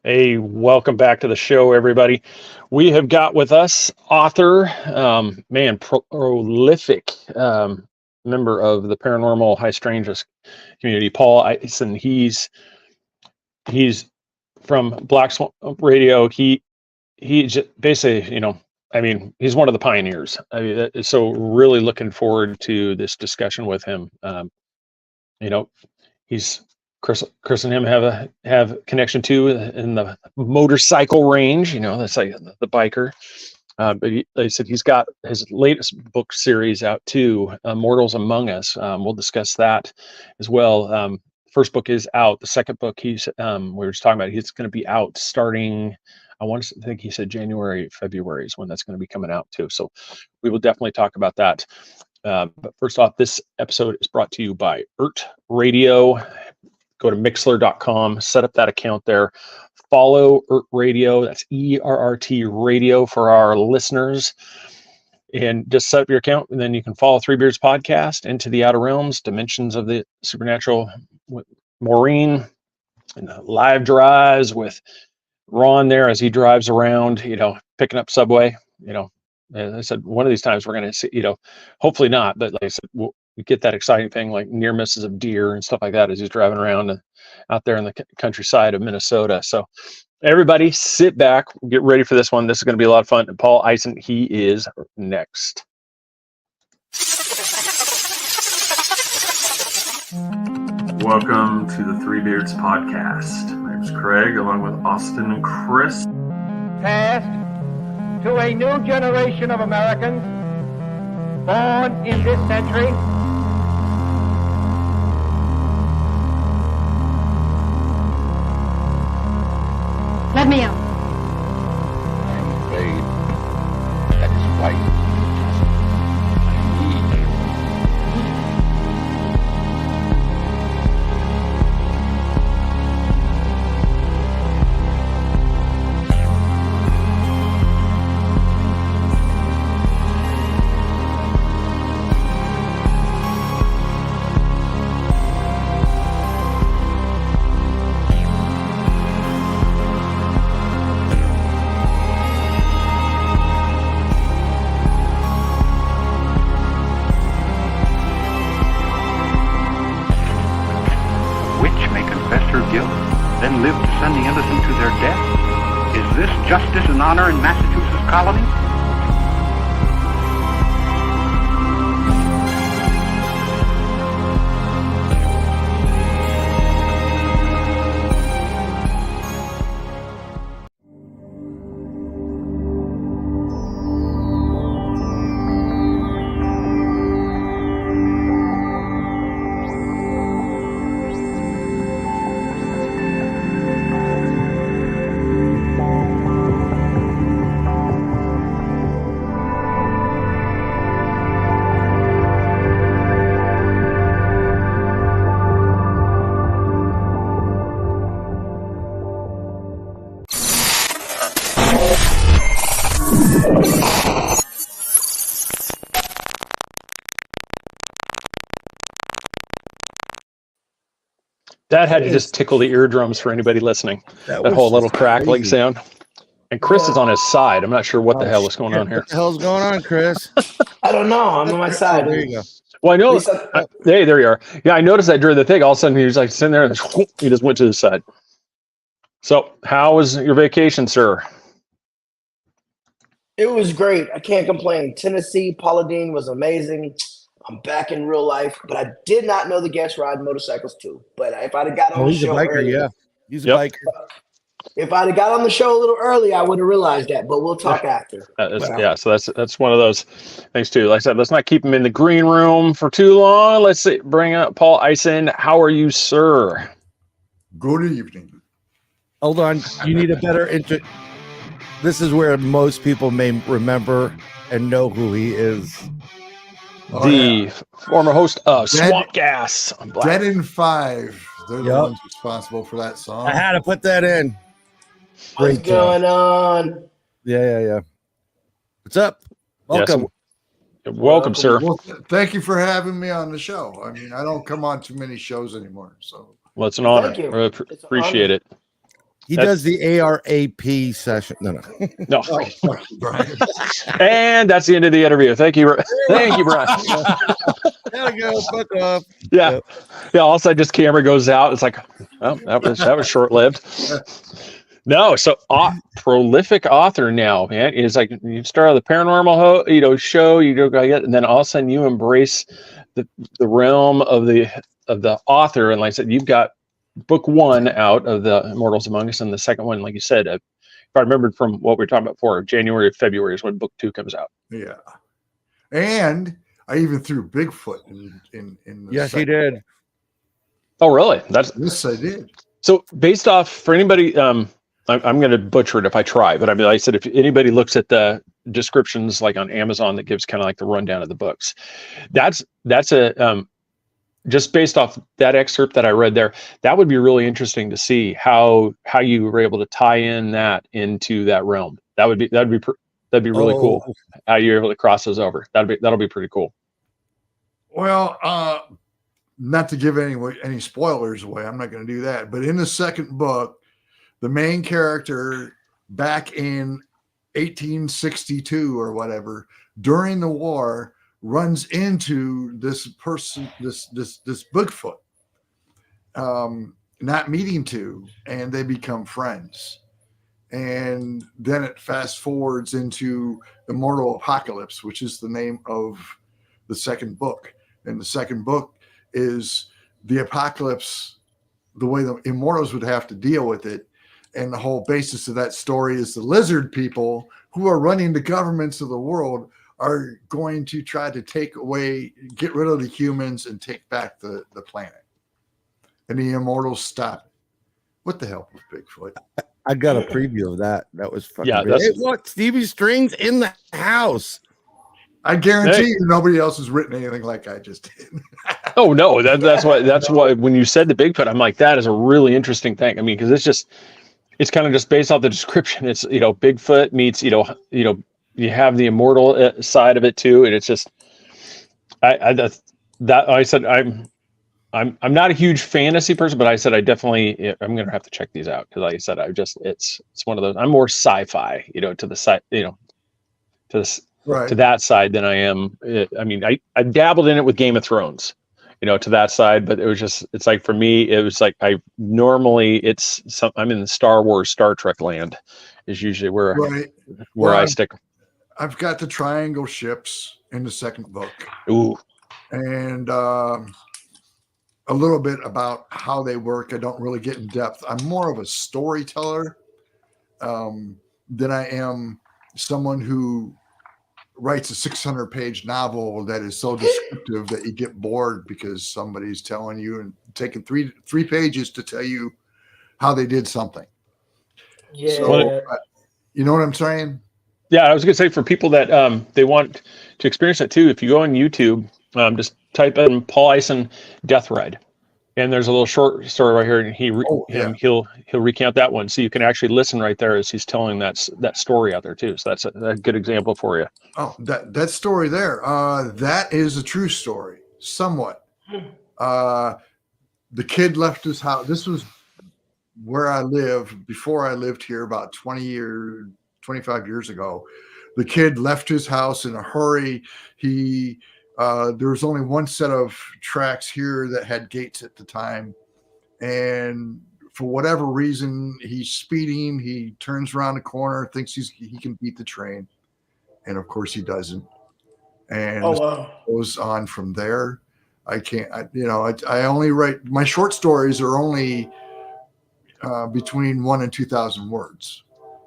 Hey, welcome back to the show, everybody. We have got with us author, prolific member of the paranormal high strangeness community, Paul Ieson. He's from Black Swan Radio. He just basically, he's one of the pioneers. So really looking forward to this discussion with him. He's Chris and him have connection too in the motorcycle range. That's like the biker. But they said he's got his latest book series out too, Immortals Among Us. We'll discuss that as well. First book is out. The second book we were just talking about. He's going to be out starting. I think he said January, February is when that's going to be coming out too. So we will definitely talk about that. But first off, this episode is brought to you by Radio. Go to Mixler.com, set up that account there. Follow Radio. That's ERRT Radio for our listeners. And just set up your account, and then you can follow Three Beards Podcast, Into the Outer Realms, Dimensions of the Supernatural with Maureen, and live drives with Ron there as he drives around, picking up Subway. As I said, one of these times we're going to see, hopefully not, but like I said, we'll get that exciting thing like near misses of deer and stuff like that as he's driving around out there in the countryside of Minnesota. So everybody sit back, get ready for this one. This is going to be a lot of fun. And Paul Ieson, he is next. Welcome to the Three Beards Podcast. My name's Craig, along with Austin and Chris. Passed to a new generation of Americans born in this century. Let me out. I'm afraid that is white. Justice and honor in Massachusetts colony? That had to just tickle the eardrums for anybody listening. That whole little crackling sound. And Chris is on his side. I'm not sure what the hell is going on here. What the hell's going on, Chris? I don't know. I'm on my side. There you go. Well, I know. Hey, there you are. Yeah, I noticed that during the thing. All of a sudden, he was like sitting there and he just went to the side. So, how was your vacation, sir? It was great. I can't complain. Tennessee, Paula Deen was amazing. I'm back in real life, but I did not know the guests ride motorcycles too. But if I'd have got on the show earlier, he's a biker. If I'd have got on the show a little early, I would have realized that. But we'll talk after. Yeah, so that's one of those things too. Like I said, let's not keep him in the green room for too long. Let's bring up Paul Ieson. How are you, sir? Good evening. Hold on, you need a better intro. This is where most people may remember and know who he is. Former host of Swamp Gas. Dead in 5. They're the ones responsible for that song. I had to put that in. What's going on? Yeah. What's up? Welcome. Yes, welcome, sir. Well, thank you for having me on the show. I mean, I don't come on too many shows anymore. So well, it's an honor. Thank you. Really appreciate it. He does the ARAP session. No. No. Oh, Brian. And that's the end of the interview. Thank you. Thank you, Brian. Gotta go. Fuck off. Yeah. Yeah. All of a sudden, just camera goes out. It's like, oh, that was short lived. No. So prolific author now, man. It's like you start the paranormal, show, and then all of a sudden you embrace the realm of the author. And like I said, you've got book 1 out of the Immortals Among Us, and the second one, like you said, if I remembered from what we were talking about before, January or February is when book 2 comes out. Yeah. And I even threw Bigfoot in the Yes, he did. Oh, really? Yes, I did. So based off, for anybody, I'm going to butcher it if I try, but I mean, like I said, if anybody looks at the descriptions like on Amazon that gives kind of like the rundown of the books, that's a just based off that excerpt that I read there, that would be really interesting to see how you were able to tie in that into that realm. That'd be really cool. How you're able to cross those over. That'll be pretty cool. Well, not to give any spoilers away, I'm not going to do that. But in the second book, the main character back in 1862 or whatever, during the war, runs into this person, this Bigfoot, not meeting to, and they become friends. And then it fast forwards into Immortal Apocalypse, which is the name of the second book. And the second book is the apocalypse, the way the Immortals would have to deal with it. And the whole basis of that story is the lizard people who are running the governments of the world are going to try to get rid of the humans and take back the planet. And the Immortals stop it. What the hell was Bigfoot? I got a preview of that. That was fucking great. Hey, look, Stevie String's in the house. I guarantee you nobody else has written anything like I just did. Oh no, that's why when you said the Bigfoot, I'm like, that is a really interesting thing. I mean, because it's kind of just based off the description. It's Bigfoot meets you have the immortal side of it too, and it's just I said I'm not a huge fantasy person, but I said I'm gonna have to check these out because like I said it's one of those. I'm more sci-fi, to the side, to that side than I am. I mean, I dabbled in it with Game of Thrones, to that side, but it's like for me, it was like I'm in the Star Wars, Star Trek land is usually where I stick. I've got the triangle ships in the second book. Ooh. And a little bit about how they work. I don't really get in depth. I'm more of a storyteller than I am someone who writes a 600-page novel that is so descriptive that you get bored because somebody's telling you and taking three pages to tell you how they did something. Yeah. So, you know what I'm saying? Yeah, I was going to say for people that they want to experience that too, if you go on YouTube, just type in Paul Ieson Death Ride, and there's a little short story right here, and he'll recount that one, so you can actually listen right there as he's telling that story out there too. So that's a good example for you. Oh, that story there, that is a true story, somewhat. The kid left his house. This was where I lived before I lived here about 25 years ago. The kid left his house in a hurry. There was only one set of tracks here that had gates at the time. And for whatever reason, he's speeding. He turns around the corner, thinks he can beat the train. And of course he doesn't. And goes on from there. I only write, my short stories are only between 1,000 and 2,000 words.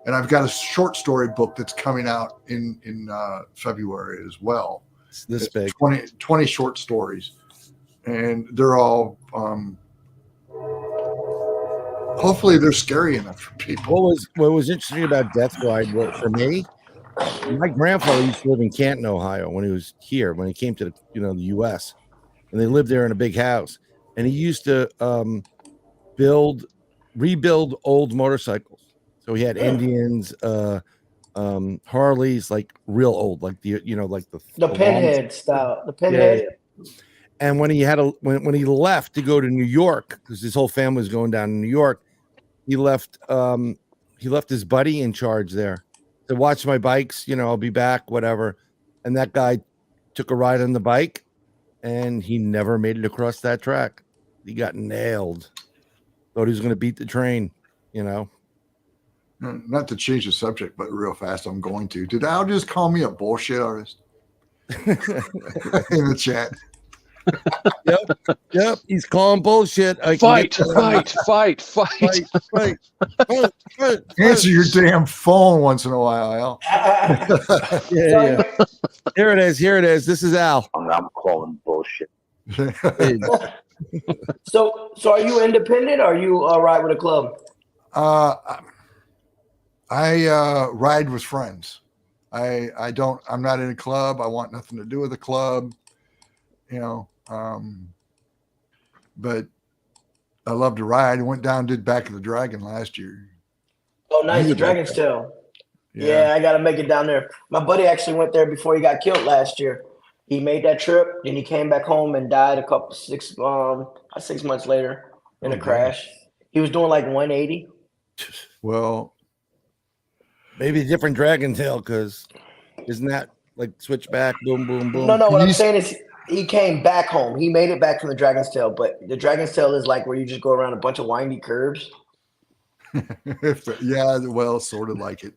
And I've got a short story book that's coming out in February as well. It's this big. 20 short stories. And they're all, hopefully they're scary enough for people. What was interesting about Death Ride for me, my grandfather used to live in Canton, Ohio when he was here, when he came to the U.S. And they lived there in a big house. And he used to rebuild old motorcycles. So he had Indians, Harleys, like real old, like the pinhead style, the pinhead. Yeah. And when he left to go to New York, because his whole family was going down to New York, he left his buddy in charge there to watch my bikes. I'll be back, whatever. And that guy took a ride on the bike, and he never made it across that track. He got nailed. Thought he was going to beat the train. Not to change the subject, but real fast, I'm going to. Did Al just call me a bullshit artist in the chat? Yep. He's calling bullshit. Fight. Answer your damn phone once in a while, Al. Yeah. Here it is. This is Al. I'm calling bullshit. So are you independent or are you ride with a club? I ride with friends. I'm not in a club. I want nothing to do with a club, but I love to ride. I went down, did Back of the Dragon last year. Oh, nice. The Dragon's Tail. Yeah, I got to make it down there. My buddy actually went there before he got killed last year. He made that trip, then he came back home and died 6 months later in a crash. He was doing like 180. Well, maybe a different Dragon Tail, because isn't that like switchback, boom, boom, boom? No, what I'm saying is he came back home. He made it back from the Dragon's Tail, but the Dragon's Tail is like where you just go around a bunch of windy curves. Yeah, well, sort of like it.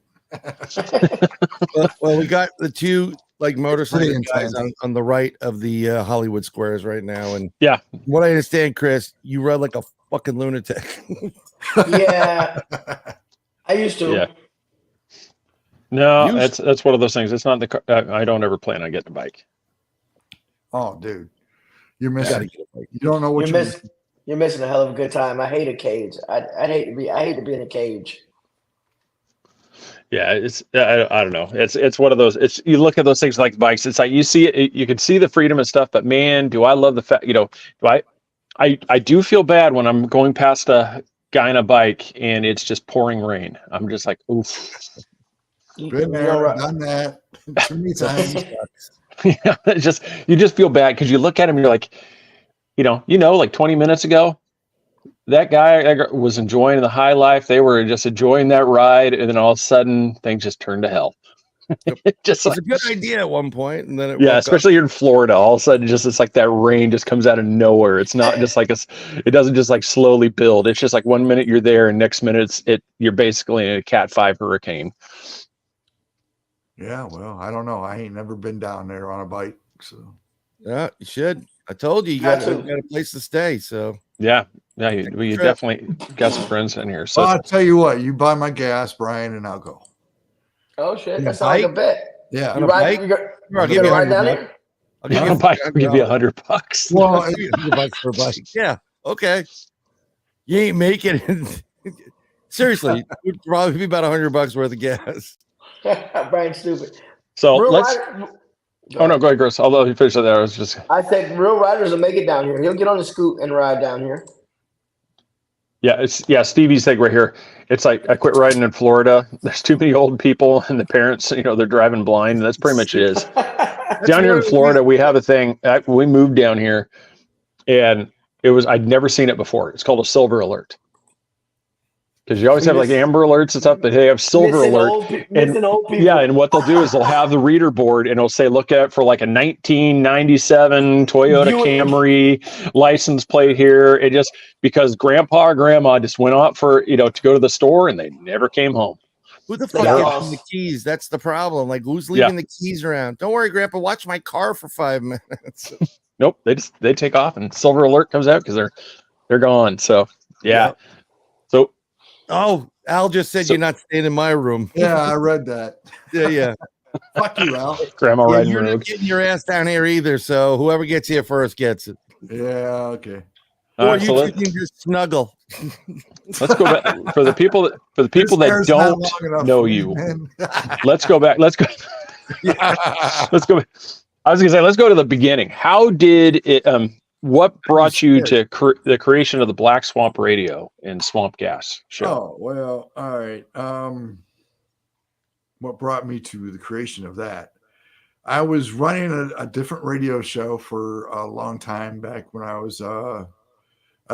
well, we got the two like motorcycle guys on the right of the Hollywood Squares right now, and yeah, what I understand, Chris, you ride like a fucking lunatic. Yeah, I used to. Yeah. No, that's one of those things. It's not I don't ever plan on getting a bike. Oh, dude, you're missing. You don't know what you're missing. You're missing a hell of a good time. I hate a cage. I hate to be in a cage. Yeah, I don't know. It's one of those. You look at those things like bikes. It's like you see it, you can see the freedom and stuff. But man, do I love the fact. I do feel bad when I'm going past a guy on a bike and it's just pouring rain. I'm just like, oof. Been there, done that too many times. Yeah, you just feel bad because you look at him and you're like, like 20 minutes ago, that guy was enjoying the high life. They were just enjoying that ride, and then all of a sudden, things just turned to hell. It was a good idea at one point, and then especially here in Florida, all of a sudden, it's like that rain just comes out of nowhere. It's not just like it doesn't just like slowly build. It's just like 1 minute you're there, and next minute you're basically in a Cat 5 hurricane. Yeah, well, I don't know. I ain't never been down there on a bike, so yeah, you should. I told you got a place to stay. So yeah, you definitely got some friends in here. So I'll tell you what, you buy my gas, Brian, and I'll go. Oh shit, that sounds like a bet. Yeah, you ride. I'll give you $100 down there. I'll give you $100. Well, I'll give you $100 for a bike. Yeah, okay. You ain't making it. Seriously, it would probably be about $100 worth of gas. Brian's stupid. So let's. Oh no, go ahead, Chris. Although he finished there, I said real riders will make it down here. He'll get on the scoot and ride down here. Yeah, Stevie's thing right here. It's like I quit riding in Florida. There's too many old people, and the parents, they're driving blind. That's pretty much it is. Down here in Florida, we have a thing. We moved down here, and I'd never seen it before. It's called a silver alert. Because you always have like amber alerts and stuff, but they have silver alert. And what they'll do is they'll have the reader board and it'll say, look at for like a 1997 Toyota Camry license plate here. It just because grandpa or grandma just went out for, to go to the store and they never came home. Who the fuck leaving the keys? That's the problem. Like who's leaving the keys around? Don't worry, grandpa, watch my car for 5 minutes. Nope. They take off and silver alert comes out because they're gone. So yeah. So oh, Al just said you're not staying in my room. Yeah, I read that. Yeah. Fuck you, Al. Grandma riding you're road. Not getting your ass down here either. So whoever gets here first gets it. Yeah, okay. Or you can just snuggle. Let's go back for the people that don't know you. Let's go back. Let's go. Let's go. I was gonna say, let's go to the beginning. How did it? What brought you to the creation of the Black Swamp Radio and Swamp Gas show? Oh, well, all right. What brought me to the creation of that? I was running a different radio show for a long time back when I was, I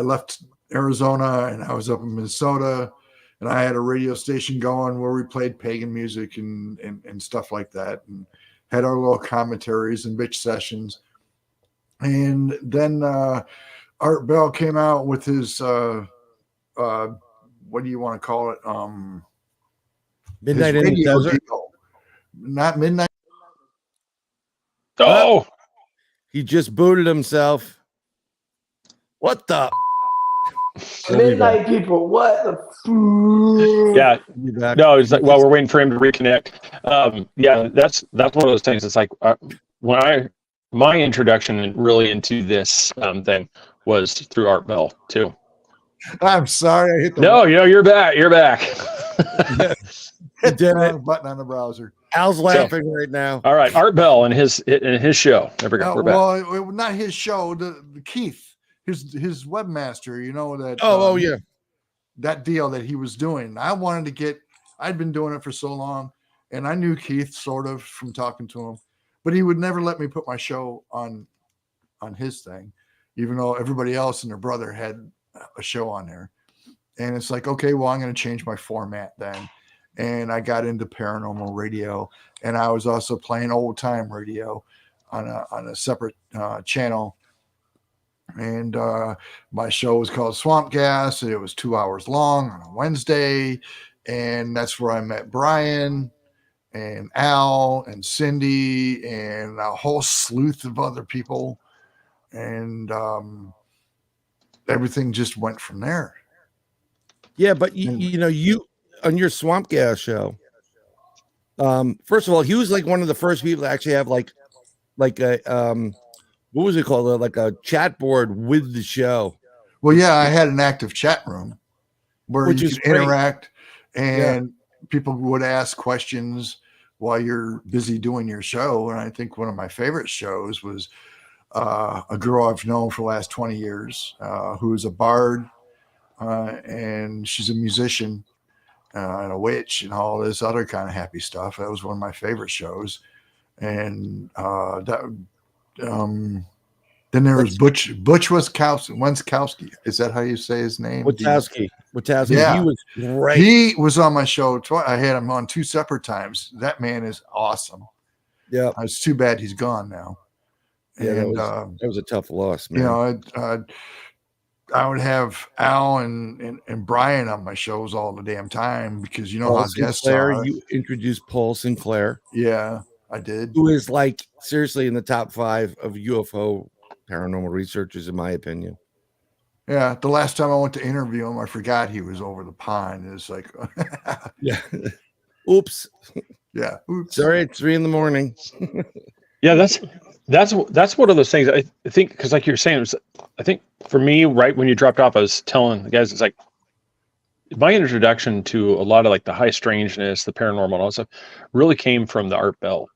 left Arizona and I was up in Minnesota and I had a radio station going where we played pagan music and stuff like that, and had our little commentaries and bitch sessions. And then Art Bell came out with his what do you want to call it? Midnight his in the radio Desert. deal. Not Midnight. Oh, He just booted himself. What the? Midnight people, what the? yeah. Be back. No, it's like, while we're waiting for him to reconnect. Yeah, that's one of those things. It's like my introduction really into this thing was through Art Bell too. I'm sorry, I hit the No, you're back. You're back. hit the wrong button on the browser. Al's laughing right now. All right, Art Bell and his show. There we go. We're back. Well, not his show. The Keith, his webmaster. You know that. Oh yeah. That deal that he was doing. I wanted to get. I'd been doing it for so long, and I knew Keith sort of from talking to him, but he would never let me put my show on his thing, even though everybody else and their brother had a show on there. And it's like, okay, well, I'm going to change my format then. And I got into paranormal radio, and I was also playing old time radio on a separate channel. And my show was called Swamp Gas. And it was 2 hours long on a Wednesday. And that's where I met Brian and Al and Cindy and a whole sleuth of other people. And everything just went from there. Yeah, but you on your Swamp Gas show. First of all, he was like one of the first people to actually have like a what was it called? Like a chat board with the show. Well, yeah, I had an active chat room where Which you is could great. interact, and people would ask questions while you're busy doing your show. And I think one of my favorite shows was a girl I've known for the last 20 years who's a bard, and she's a musician and a witch and all this other kind of happy stuff. That was one of my favorite shows. And then there was Butch Wenskowski. Is that how you say his name? Wachowski. Yeah. He was great. He was on my show twice. I had him on 2 separate times. That man is awesome. Yeah. It's too bad he's gone now. Yeah, And, that was a tough loss, man. you know, I would have Al and Brian on my shows all the damn time because you know Paul how guests Sinclair, are. you introduced Paul Sinclair, Yeah, I did. who is like seriously in the top 5 of UFO paranormal researchers, in my opinion. Yeah, the last time I went to interview him, I forgot he was over the pond. It's like, Yeah. Oops. yeah. Oops. Sorry, it's 3 a.m. Yeah, that's one of those things. I think because like you're saying, it was, I think for me, right when you dropped off, I was telling the guys, it's like my introduction to a lot of like the high strangeness, the paranormal, and all that stuff really came from the Art Bell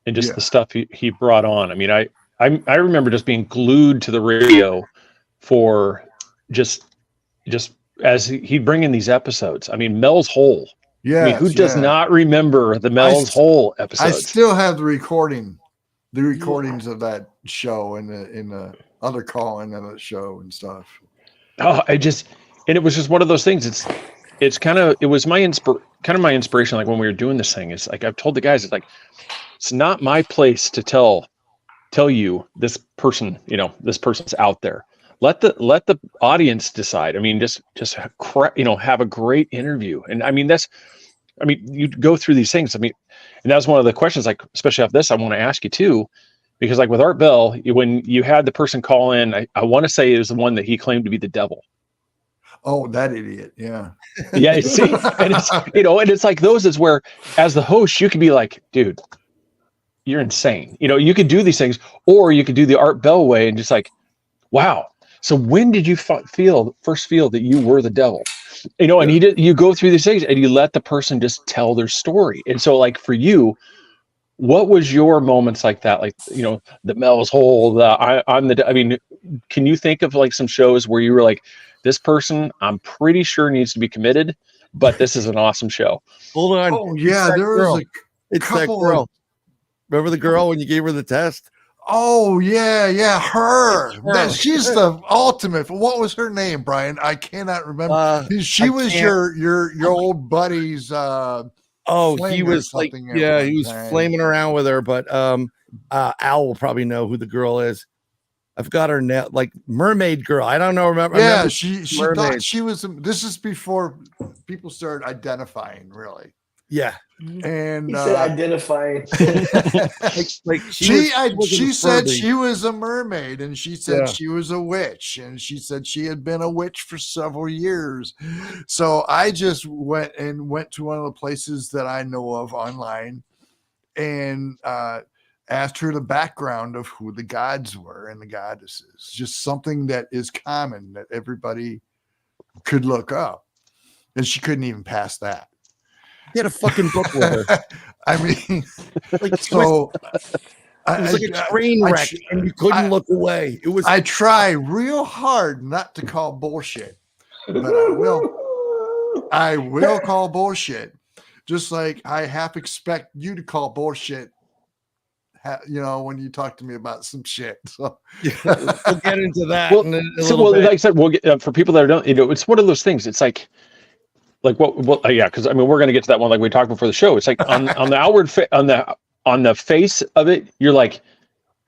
and just the stuff he brought on. I mean, I remember just being glued to the radio for just as he'd bring in these episodes. I mean, Mel's Hole. Yeah. I mean, who does not remember the Mel's Hole episodes? I still have the recordings of that show and the other call in the show and stuff. Oh, and it was just one of those things. It was my inspiration. Like when we were doing this thing, it's like I've told the guys, it's like it's not my place to tell you this person, this person's out there. Let the audience decide. I mean, just have a great interview. And I mean, you go through these things. I mean, and that's one of the questions, like, especially off this, I want to ask you too, because like with Art Bell, when you had the person call in, I want to say it was the one that he claimed to be the devil. Oh, that idiot. Yeah. Yeah. See, and it's, and it's like those is where, as the host, you could be like, dude, you're insane. You could do these things, or you could do the Art Bell way and just like, wow. So when did you first feel that you were the devil? And you go through these things and you let the person just tell their story. And so like for you, what was your moments like that? Like, the Mel's Hole, I mean, can you think of like some shows where you were like, this person, I'm pretty sure needs to be committed, but this is an awesome show. Hold on. Oh yeah. There was It's that couple girl. Remember the girl when you gave her the test? Oh yeah, her. Her. She's the ultimate. What was her name, Brian? I cannot remember. She was your old buddy's. He was like, he was flaming around with her. But Al will probably know who the girl is. I've got her now, like mermaid girl. I don't know. Remember she thought she was. This is before people started identifying, really. Yeah. And he said identifying. she said she was a mermaid, and she said she was a witch, and she said she had been a witch for several years. So I just went to one of the places that I know of online and asked her the background of who the gods were and the goddesses, just something that is common that everybody could look up. And she couldn't even pass that. He had a fucking book with her. I mean, like so. It was like a train wreck, and you couldn't look away. It was. I try real hard not to call bullshit, but I will call bullshit. Just like I half expect you to call bullshit. When you talk to me about some shit. So we'll get into that. Well, like I said, we'll get for people that don't. It's one of those things. It's like because I mean we're going to get to that one like we talked before the show. It's like on the outward on the face of it, you're like,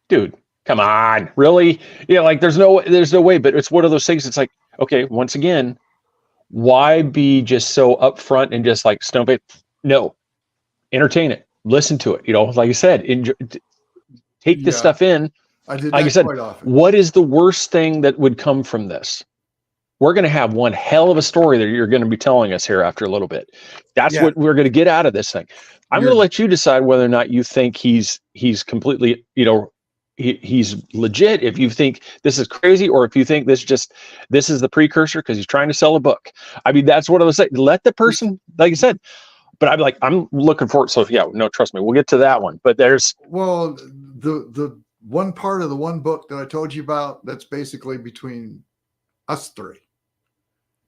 dude, come on, really? Like there's no way. But it's one of those things. It's like, okay, once again, why be just so upfront and just like stone face? No, entertain it, listen to it. Like you said, take this stuff in. I did like you said, what is the worst thing that would come from this? We're going to have one hell of a story that you're going to be telling us here after a little bit. That's what we're going to get out of this thing. I'm going to let you decide whether or not you think he's completely, he's legit. If you think this is crazy, or if you think this is the precursor because he's trying to sell a book. I mean, that's what I was saying. Let the person, like you said, but I'm looking forward. So trust me, we'll get to that one. But there's the one part of the one book that I told you about that's basically between us three.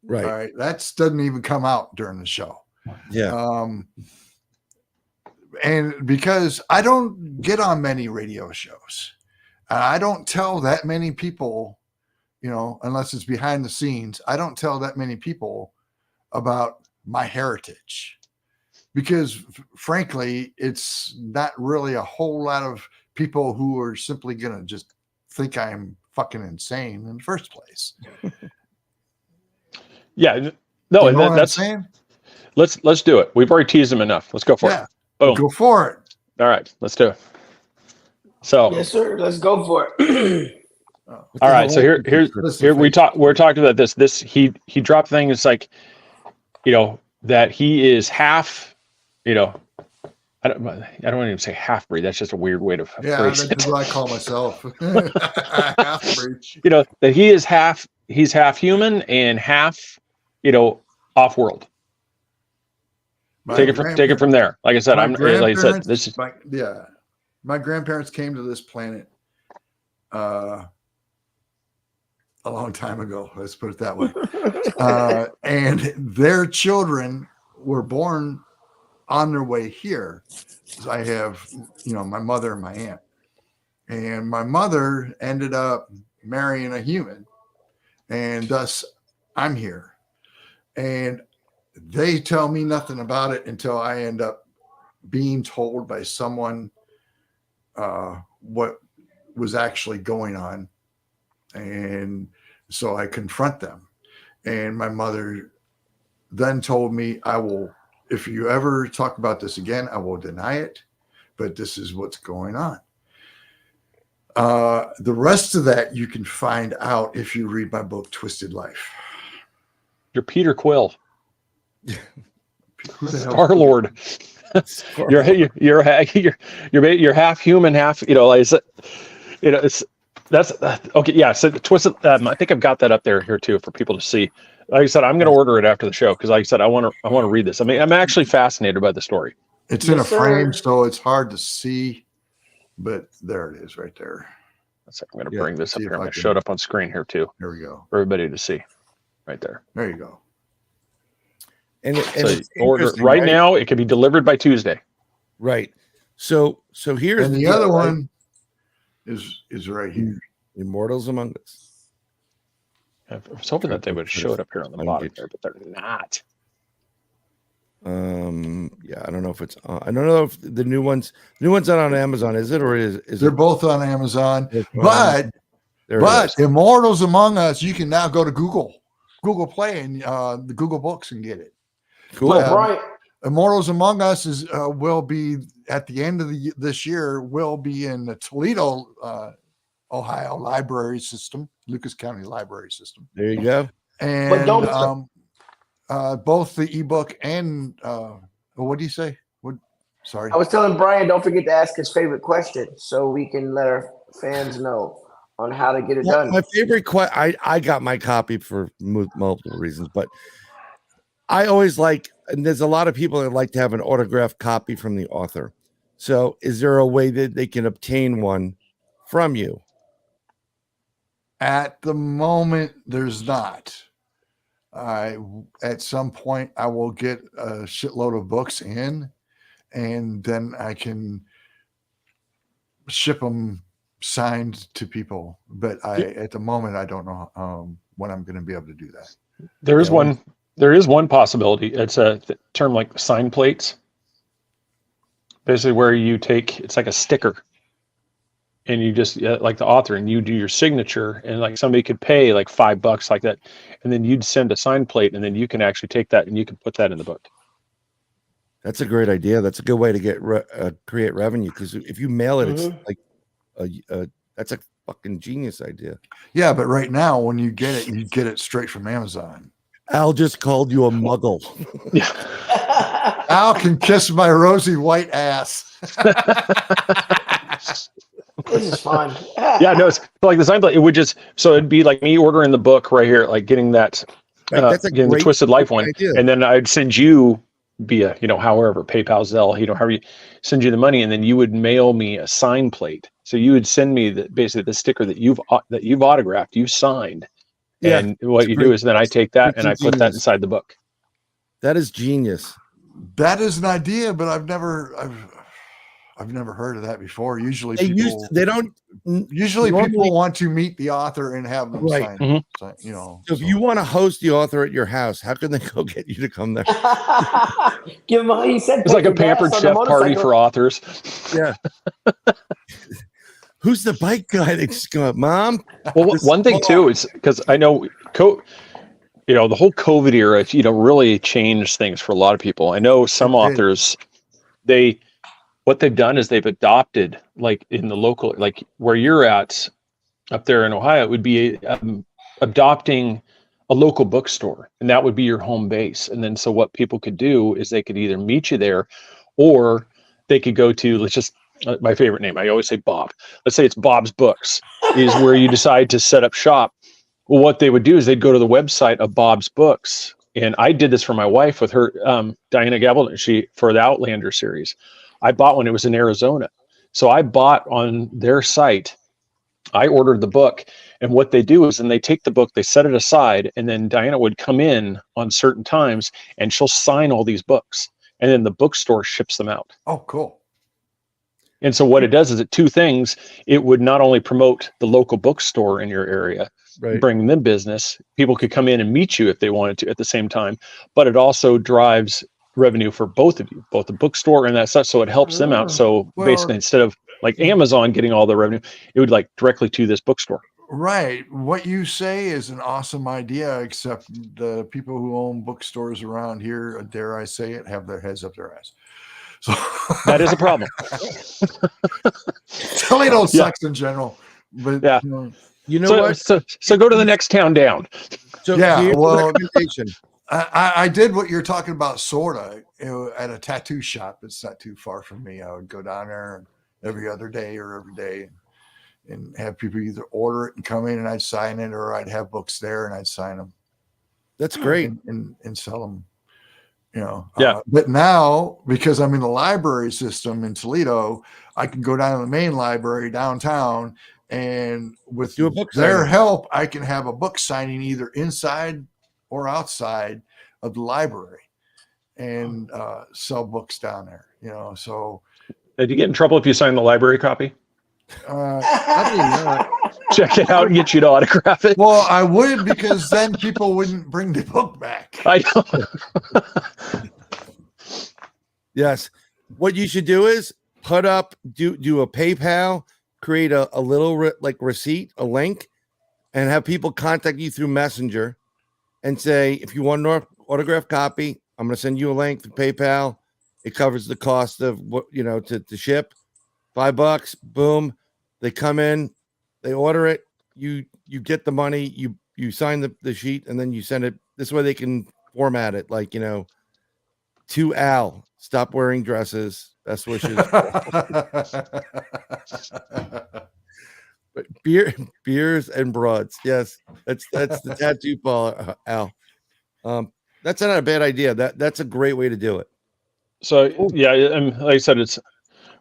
Right. All right. That doesn't even come out during the show. Yeah. And because I don't get on many radio shows, I don't tell that many people, unless it's behind the scenes, I don't tell that many people about my heritage because frankly, it's not really a whole lot of people who are simply going to just think I'm fucking insane in the first place. Yeah, no, and that's saying. Let's do it. We've already teased him enough. Let's go for it. Boom. Go for it. All right, let's do it. So yes, sir. Let's go for it. All right. So here we're talking about this. This he dropped things like, that he is half, I don't even say half breed. That's just a weird way to phrase it. That's what I call myself. Half breed. That he's half human and half, off world. Take it from there. Like I said, my grandparents came to this planet a long time ago. Let's put it that way. And their children were born on their way here. So I have, my mother and my aunt. And my mother ended up marrying a human. And thus I'm here. And they tell me nothing about it until I end up being told by someone what was actually going on. And so I confront them. And my mother then told me, if you ever talk about this again, I will deny it, but this is what's going on. The rest of that you can find out if you read my book, Twisted Life. You're Peter Quill. Star-Lord. You're half human, half, that's okay. Yeah. So Twisted, I think I've got that up here too for people to see. Like I said, I'm going to order it after the show because, like I said, I want to read this. I mean, I'm actually fascinated by the story. It's in a frame, so it's hard to see, but there it is, right there. I'm going to bring this up here. I'm going to show it up on screen here too. Here we go for everybody to see, right there. There you go. And so order right now. It can be delivered by Tuesday. Right. So here's the other one. is right here. Immortals Among Us. I was hoping that they would show it up here on the bottom there, but they're not. Yeah, I don't know if it's I don't know if the new one's not on Amazon, is it? Or is They're it both on Amazon. There it But is. Immortals Among Us, you can now go to Google Play and the Google Books and get it. Cool. Well, Brian, Immortals Among Us is will be at the end of this year. Will be in the Toledo, Ohio library system, Lucas County library system. There you go. And But don't- both the ebook and what do you say? What? Sorry, I was telling Brian, don't forget to ask his favorite question so we can let our fans know on how to get it done. My favorite I got my copy for multiple reasons, but I always like, and there's a lot of people that like to have an autographed copy from the author. So is there a way that they can obtain one from you? at the moment there's not. At some point I will get a shitload of books in, and then I can ship them signed to people. But at the moment, I don't know when I'm going to be able to do that. There is one. There is one possibility. It's a term like sign plates. Basically, where you take, it's like a sticker, and you just like the author, and you do your signature, and like somebody could pay like $5 like that, and then you'd send a sign plate, and then you can actually take that and you can put that in the book. That's a great idea. That's a good way to get create revenue, because if you mail it, it's like that's a fucking genius idea. Yeah, but right now when you get it straight from Amazon. Al just called you a muggle. Yeah. Al can kiss my rosy white ass. This is fun. Yeah, no, it's like the sign plate. It would just, so it'd be like me ordering the book right here, like getting that, That's a getting the great Twisted Life one, idea. and then I'd send you via, however, PayPal, Zelle, however you send you the money, and then you would mail me a sign plate. So you would send me basically the sticker that you've autographed, you signed. Yeah, And what you do is then I take that and I put that genius. inside the book. That is genius. That is an idea, but I've never heard of that before. Usually people want to meet the author and have them sign. Mm-hmm. So if you want to host the author at your house, how can they go get you to come there? Give him. He said It's like a pampered chef party for authors. Yeah. Who's the bike guy that just go, Mom? Well, one thing too is because I know, the whole COVID era, really changed things for a lot of people. I know some authors, what they've done is they've adopted, like in the local, like where you're at up there in Ohio, it would be adopting a local bookstore, and that would be your home base. And then so what people could do is they could either meet you there, or they could go to, let's just, my favorite name, I always say Bob. Let's say it's Bob's Books, is where you decide to set up shop. Well, what they would do is they'd go to the website of Bob's Books. And I did this for my wife with her, Diana Gabaldon, for the Outlander series. I bought one, it was in Arizona. So I bought on their site, I ordered the book. And what they do is then they take the book, they set it aside, and then Diana would come in on certain times and she'll sign all these books. And then the bookstore ships them out. Oh, cool. And so what it does is two things. It would not only promote the local bookstore in your area, bring them business. People could come in and meet you if they wanted to at the same time, but it also drives revenue for both of you, both the bookstore and that stuff. So it helps them out. So basically, instead of like Amazon getting all the revenue, it would like directly to this bookstore. Right. What you say is an awesome idea, except the people who own bookstores around here, dare I say it, have their heads up their ass. So that is a problem. Toledo sucks in general, but yeah. What? So go to the next town down. So I did what you're talking about, sorta, at a tattoo shop. It's not too far from me. I would go down there every other day or every day, and have people either order it and come in, and I'd sign it, or I'd have books there and I'd sign them. That's great, and sell them. Yeah. But now, because I'm in the library system in Toledo, I can go down to the main library downtown, and with their help, I can have a book signing either inside or outside of the library, and sell books down there. So did you get in trouble if you signed the library copy? Probably not. Check it out and get you to autograph it. Well, I would, because then people wouldn't bring the book back. I know. Yes. What you should do is put up, do a PayPal, create a little receipt, a link, and have people contact you through Messenger and say, if you want an autographed copy, I'm going to send you a link through PayPal. It covers the cost of what, to ship. $5, boom. They come in, they order it. You get the money, you sign the sheet, and then you send it. This way they can format it like, to Al, stop wearing dresses. Best wishes. But beers and broads. Yes, that's the tattoo parlor, Al. That's not a bad idea. That's a great way to do it. So yeah, and like I said,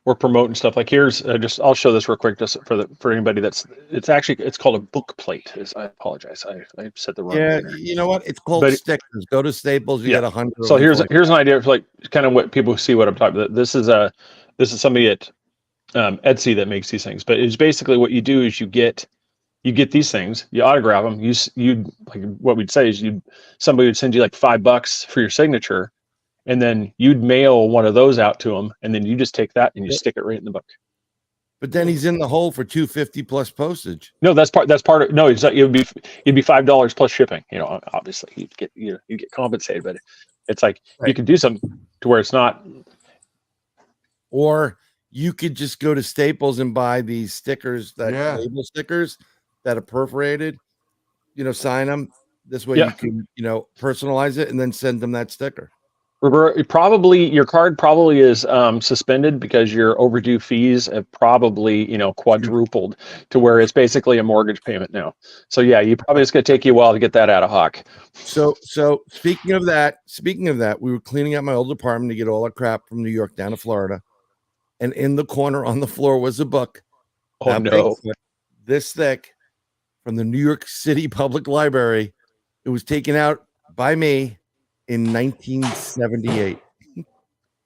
we're promoting stuff. Like here's I'll show this real quick just for anybody it's called a book plate. I apologize, I said the wrong. Yeah, thing. you know what? It's called stickers. Go to Staples. You get 100. So here's an idea for like kind of what people see what I'm talking about. This is somebody at Etsy that makes these things, but it's basically what you do is you get these things, you autograph them. You like what we'd say is somebody would send you like $5 for your signature. And then you'd mail one of those out to them, and then you just take that and you stick it right in the book. But then he's in the hole for $250 plus postage. No, that's part of. No, it'd be $5 plus shipping. Obviously you get compensated, but it's like you could do something to where it's not. Or you could just go to Staples and buy these stickers, label stickers that are perforated. Sign them. This way you can personalize it and then send them that sticker. Your card probably is suspended because your overdue fees have probably quadrupled to where it's basically a mortgage payment now. So yeah, it's going to take you a while to get that out of hock. So speaking of that, we were cleaning out my old apartment to get all our crap from New York down to Florida, and in the corner on the floor was a book. Oh no! This thick, from the New York City Public Library. It was taken out by me in 1978.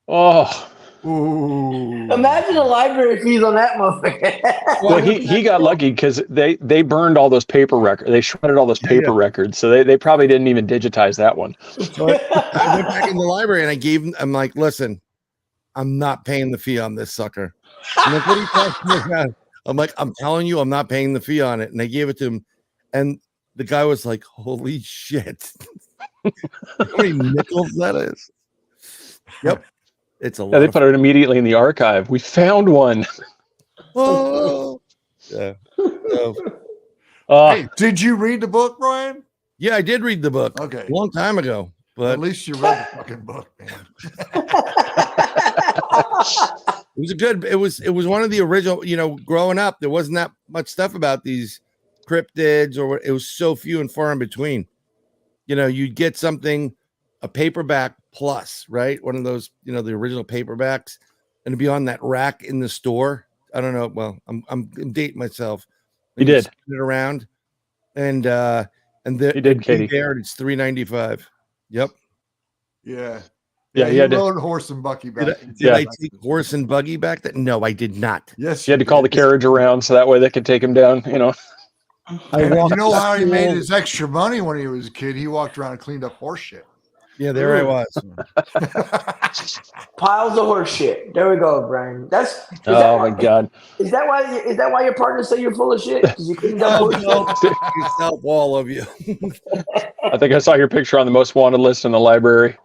Oh, ooh. Imagine the library fees on that motherfucker. Well, he got lucky because they burned all those paper records. They shredded all those paper records, so they probably didn't even digitize that one. So I went back in the library and I'm like, listen, I'm not paying the fee on this sucker. And like, what are you talking about? I'm like, I'm telling you, I'm not paying the fee on it. And I gave it to him, and the guy was like, holy shit. How many nickels that is? Yep. It's a lot. Yeah, they put it immediately in the archive. We found one. Oh. Yeah. Hey, did you read the book, Brian? Yeah, I did read the book. Okay. A long time ago. But at least you read the fucking book, man. It was one of the original, growing up, there wasn't that much stuff about these cryptids, or it was so few and far in between. You'd get something, a paperback plus, right? One of those, the original paperbacks, and it'd be on that rack in the store. I don't know. Well, I'm dating myself. You did spin it around, and you did, Katie. There, it's $3.95. Yep. Yeah. Yeah, you rode Horse and Buggy back. Did I take Horse and Buggy back? No, I did not. Yes, you had to call the carriage around so that way they could take him down. You know how he made his extra money when he was a kid? He walked around and cleaned up horse shit. Yeah, there I was. Piles of horse shit. There we go, Brian. My God. Is that why your partners say you're full of shit? Because you cleaned up horse shit? Yourself, all of you. I think I saw your picture on the most wanted list in the library.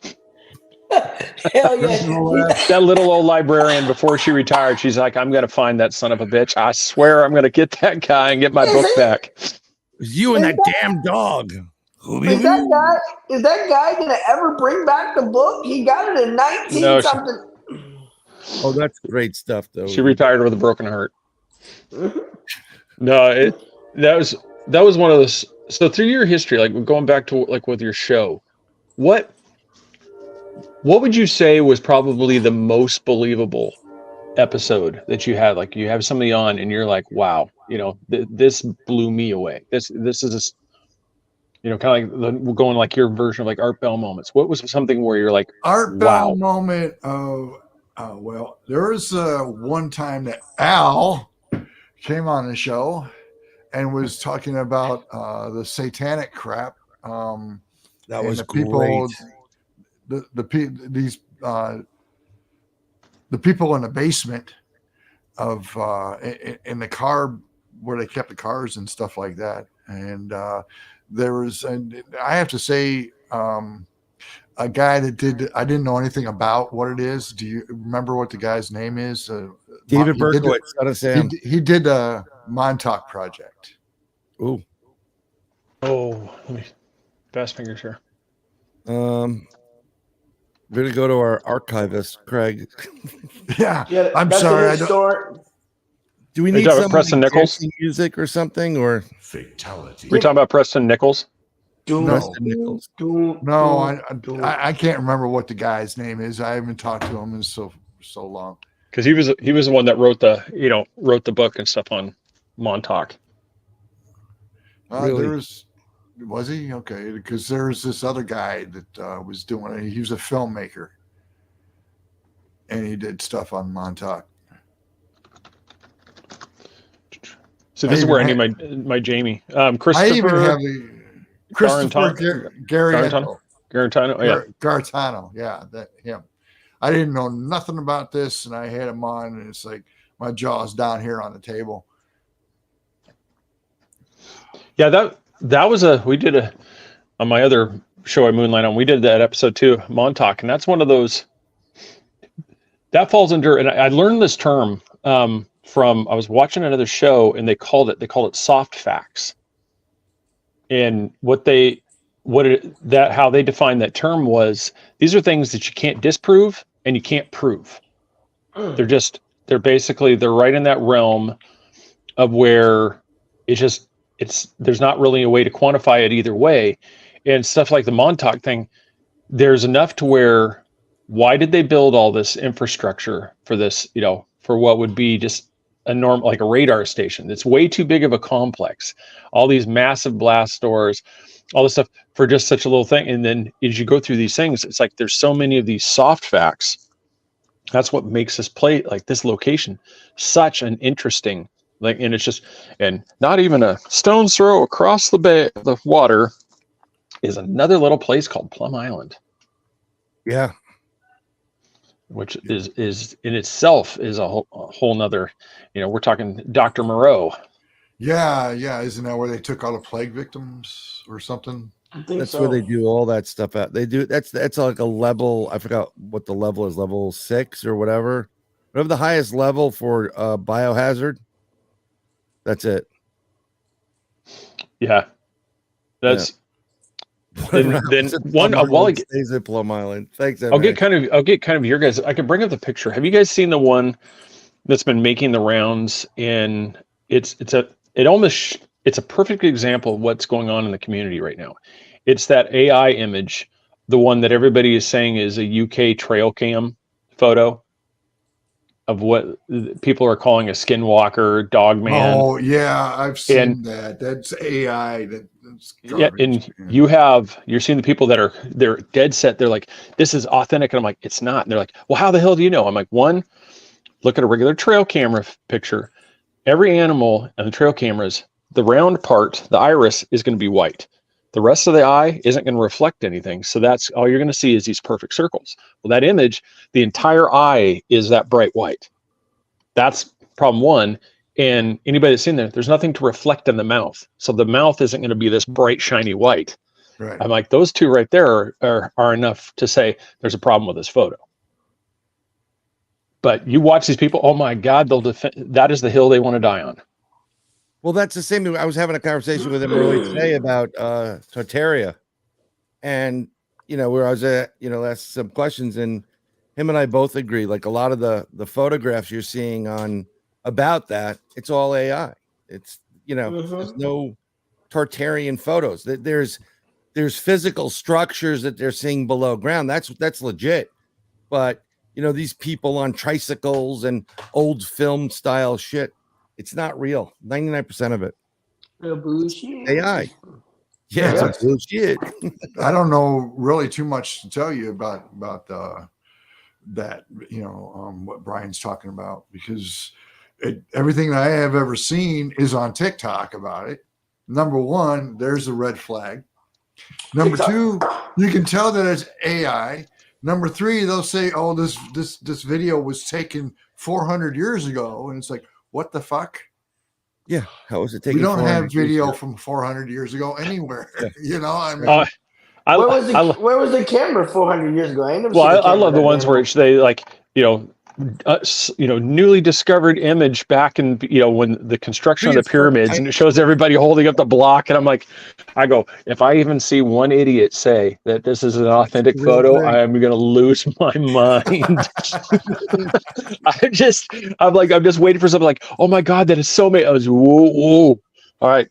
Hell yeah. That little old librarian, before she retired, she's like, I'm going to find that son of a bitch. I swear I'm going to get that guy and get my book back. It was you and that damn dog. Is that guy going to ever bring back the book? He got it in 19 something. Oh, that's great stuff, though. She retired with a broken heart. No, that was one of those. So through your history, like going back to like with your show, what would you say was probably the most believable episode that you had? Like you have somebody on and you're like, wow, this blew me away. This is kind of like we're going like your version of like Art Bell moments. What was something where you're like, Art Bell moment of, well, there was one time that Al came on the show and was talking about the satanic crap. That was the people, great. the people in the basement of in the car where they kept the cars and stuff like that. And there was, and I have to say, a guy that did, I didn't know anything about what it is. Do you remember what the guy's name is? David Berkowitz, out of Sam. He did a Montauk project. Ooh. Oh, let me fast fingers here. We're gonna go to our archivist, Craig. Yeah, I'm that's sorry. a historic. Do we Are you need talking some about Preston Nichols? music or something? Or Fatality. We're talking about Preston Nichols. Preston Nichols? No, I can't remember what the guy's name is. I haven't talked to him in so long. Because he was the one that wrote the book and stuff on Montauk. Really? Was he? Okay, because there's this other guy that was doing it. He was a filmmaker, and he did stuff on Montauk. So this is where I need my Jamie. Christopher. I even have the Christopher Garantano. Garantano. Yeah, that him. I didn't know nothing about this, and I had him on, and it's like my jaw's down here on the table. Yeah, that was we did on my other show I moonlight on. We did that episode too, Montauk, and that's one of those that falls under. And I learned this term from I was watching another show, and they called it soft facts. And how they defined that term was these are things that you can't disprove and you can't prove. They're right in that realm of where there's not really a way to quantify it either way. And stuff like the Montauk thing, there's enough to where, why did they build all this infrastructure for this, for what would be just a normal, like a radar station? It's way too big of a complex. All these massive blast doors, all this stuff for just such a little thing. And then as you go through these things, it's like there's so many of these soft facts. That's what makes this this location such an interesting, and it's just, and not even a stone's throw across the water is another little place called Plum Island. Yeah. Which is in itself is a whole nother, we're talking Dr. Moreau. Yeah. Isn't that where they took all the plague victims or something? That's where they do all that stuff at. They do that's like a level. I forgot what the level is, level 6 or whatever the highest level for biohazard. That's it. Yeah. That's then one while I stays at Plum Island. Thanks. I'll get kind of your guys. I can bring up the picture. Have you guys seen the one that's been making the rounds? And it's a perfect example of what's going on in the community right now. It's that AI image, the one that everybody is saying is a UK trail cam photo of what people are calling a skinwalker dog man. Oh yeah, I've seen that. That's AI. That's garbage. Yeah, and you're seeing the people that they're dead set. They're like, this is authentic, and I'm like, it's not. And they're like, well, how the hell do you know? I'm like, one, look at a regular trail camera picture. Every animal on the trail cameras, the round part, the iris, is going to be white. The rest of the eye isn't going to reflect anything. So that's all you're going to see is these perfect circles. Well, that image, the entire eye is that bright white. That's problem one. And anybody that's in there's nothing to reflect in the mouth. So the mouth isn't going to be this bright, shiny white. Right. I'm like, those two right there are enough to say there's a problem with this photo. But you watch these people, oh my God, that is the hill they want to die on. Well, that's the same. I was having a conversation with him earlier today about Tartaria, and where I was at, asked some questions, and him and I both agree. Like a lot of the photographs you're seeing about that, it's all AI. It's there's no Tartarian photos. There's physical structures that they're seeing below ground. That's legit, but these people on tricycles and old film style shit. It's not real. 99% of it. Real bullshit. AI. Yeah, it's bullshit. I don't know really too much to tell you about that. What Brian's talking about, because everything that I have ever seen is on TikTok about it. Number one, there's a red flag. Number two, you can tell that it's AI. Number three, they'll say, "Oh, this video was taken 400 years ago," and it's like, what the fuck? Yeah, how was it We taken? don't have 400 years video ago? from 400 years ago anywhere. Yeah. You know, I mean, Where was the camera 400 years ago? I ain't never seen a I camera love the that ones damn where old. they like, newly discovered image back in, when the construction of the pyramids, and it shows everybody holding up the block. And I'm like, if I even see one idiot say that this is an authentic Real photo, thing. I am going to lose my mind. I'm just waiting for something like, oh my God, that is so made. I was, whoa. All right.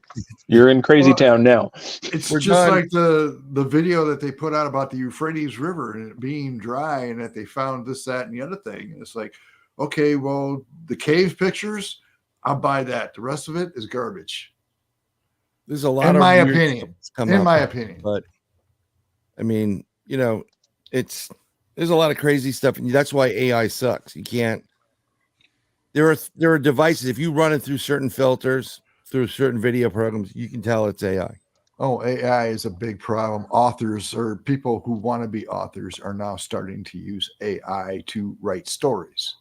You're in crazy town now. It's We're just done. like the video that they put out about the Euphrates River and it being dry, and that they found this, that, and the other thing. And it's like, okay, well, the cave pictures, I'll buy that. The rest of it is garbage. There's a lot In of my weird opinion. stuff that's come In up, my opinion. but I mean, there's a lot of crazy stuff, and that's why AI sucks. You can't. There are devices. If you run it through certain filters, through certain video programs, you can tell it's AI. Oh, AI is a big problem. Authors or people who want to be authors are now starting to use AI to write stories.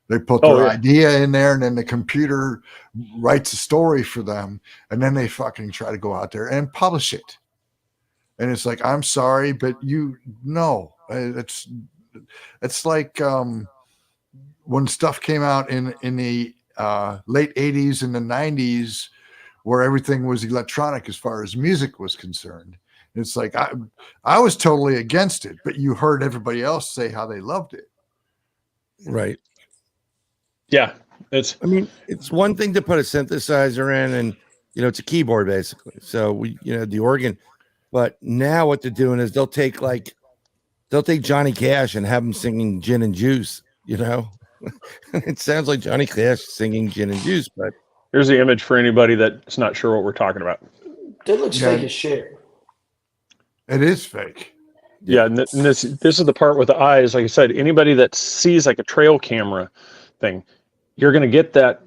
They put their idea in there, and then the computer writes a story for them, and then they fucking try to go out there and publish it. And it's like, I'm sorry, but it's like when stuff came out in the late 80s and the 90s, where everything was electronic as far as music was concerned. It's like I was totally against it, but you heard everybody else say how they loved it. Right. Yeah. It's one thing to put a synthesizer in, and it's a keyboard basically. So the organ, but now what they're doing is they'll take Johnny Cash and have him singing Gin and Juice. It sounds like Johnny Cash singing Gin and Juice, but here's the image for anybody that's not sure what we're talking about. It looks fake as shit. It is fake. Yeah, and this is the part with the eyes. Like I said, anybody that sees like a trail camera thing, you're going to get that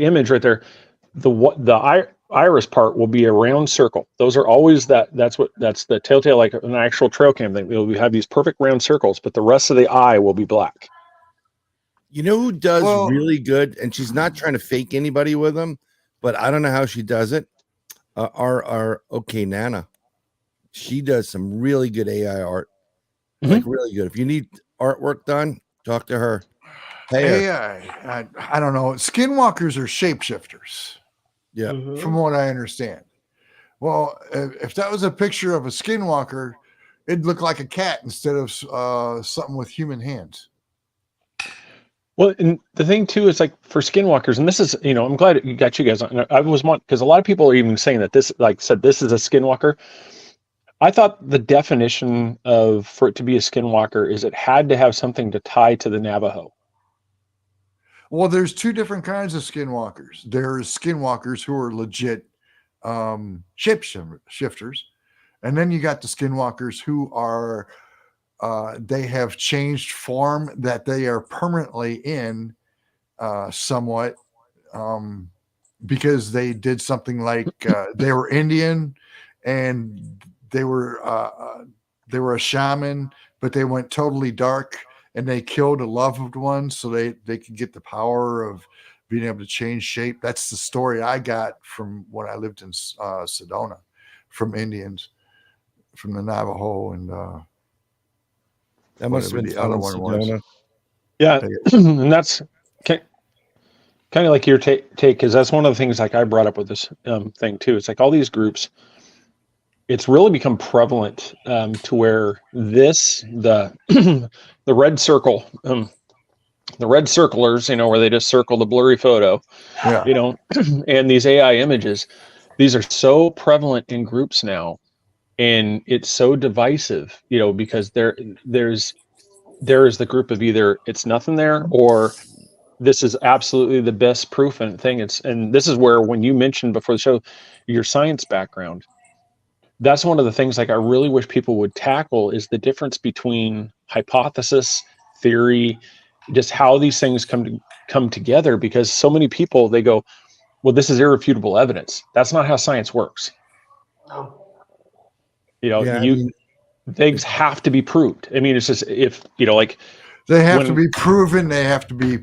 image right there. The iris part will be a round circle. Those are always that's the telltale, like an actual trail cam thing. They'll have these perfect round circles, but the rest of the eye will be black. You know who does really good, and she's not trying to fake anybody with them, but I don't know how she does it. Our OK Nana, she does some really good AI art, like really good. If you need artwork done, talk to her. AI, I don't know. Skinwalkers are shapeshifters. Yeah, from what I understand. Well, if that was a picture of a skinwalker, it'd look like a cat instead of something with human hands. Well, and the thing too is, like, for skinwalkers, and this is, I'm glad you got you guys on. I was one, because a lot of people are even saying that this, like said, this is a skinwalker. I thought the definition for it to be a skinwalker is it had to have something to tie to the Navajo. Well, there's two different kinds of skinwalkers. There's skinwalkers who are legit shapeshifters, and then you got the skinwalkers who are they have changed form, that they are permanently in somewhat because they did something like they were Indian and they were a shaman, but they went totally dark and they killed a loved one so they could get the power of being able to change shape. That's the story I got from when I lived in Sedona, from Indians, from the Navajo, and that must have been the other one was. Yeah, and that's kind of like your take, because that's one of the things, like, I brought up with this thing too. It's like all these groups, it's really become prevalent to where the red circle, the red circlers, where they just circle the blurry photo, and these AI images, these are so prevalent in groups now, and it's so divisive, because there is the group of either it's nothing there, or this is absolutely the best proof and thing. And this is where, when you mentioned before the show your science background, that's one of the things, like, I really wish people would tackle, is the difference between hypothesis, theory, just how these things come come together, because so many people, they go, well, this is irrefutable evidence. That's not how science works. No. You know, Yeah, I mean, things have to be proved. I mean, it's just, if, you know, like, They have to be proven. They have to be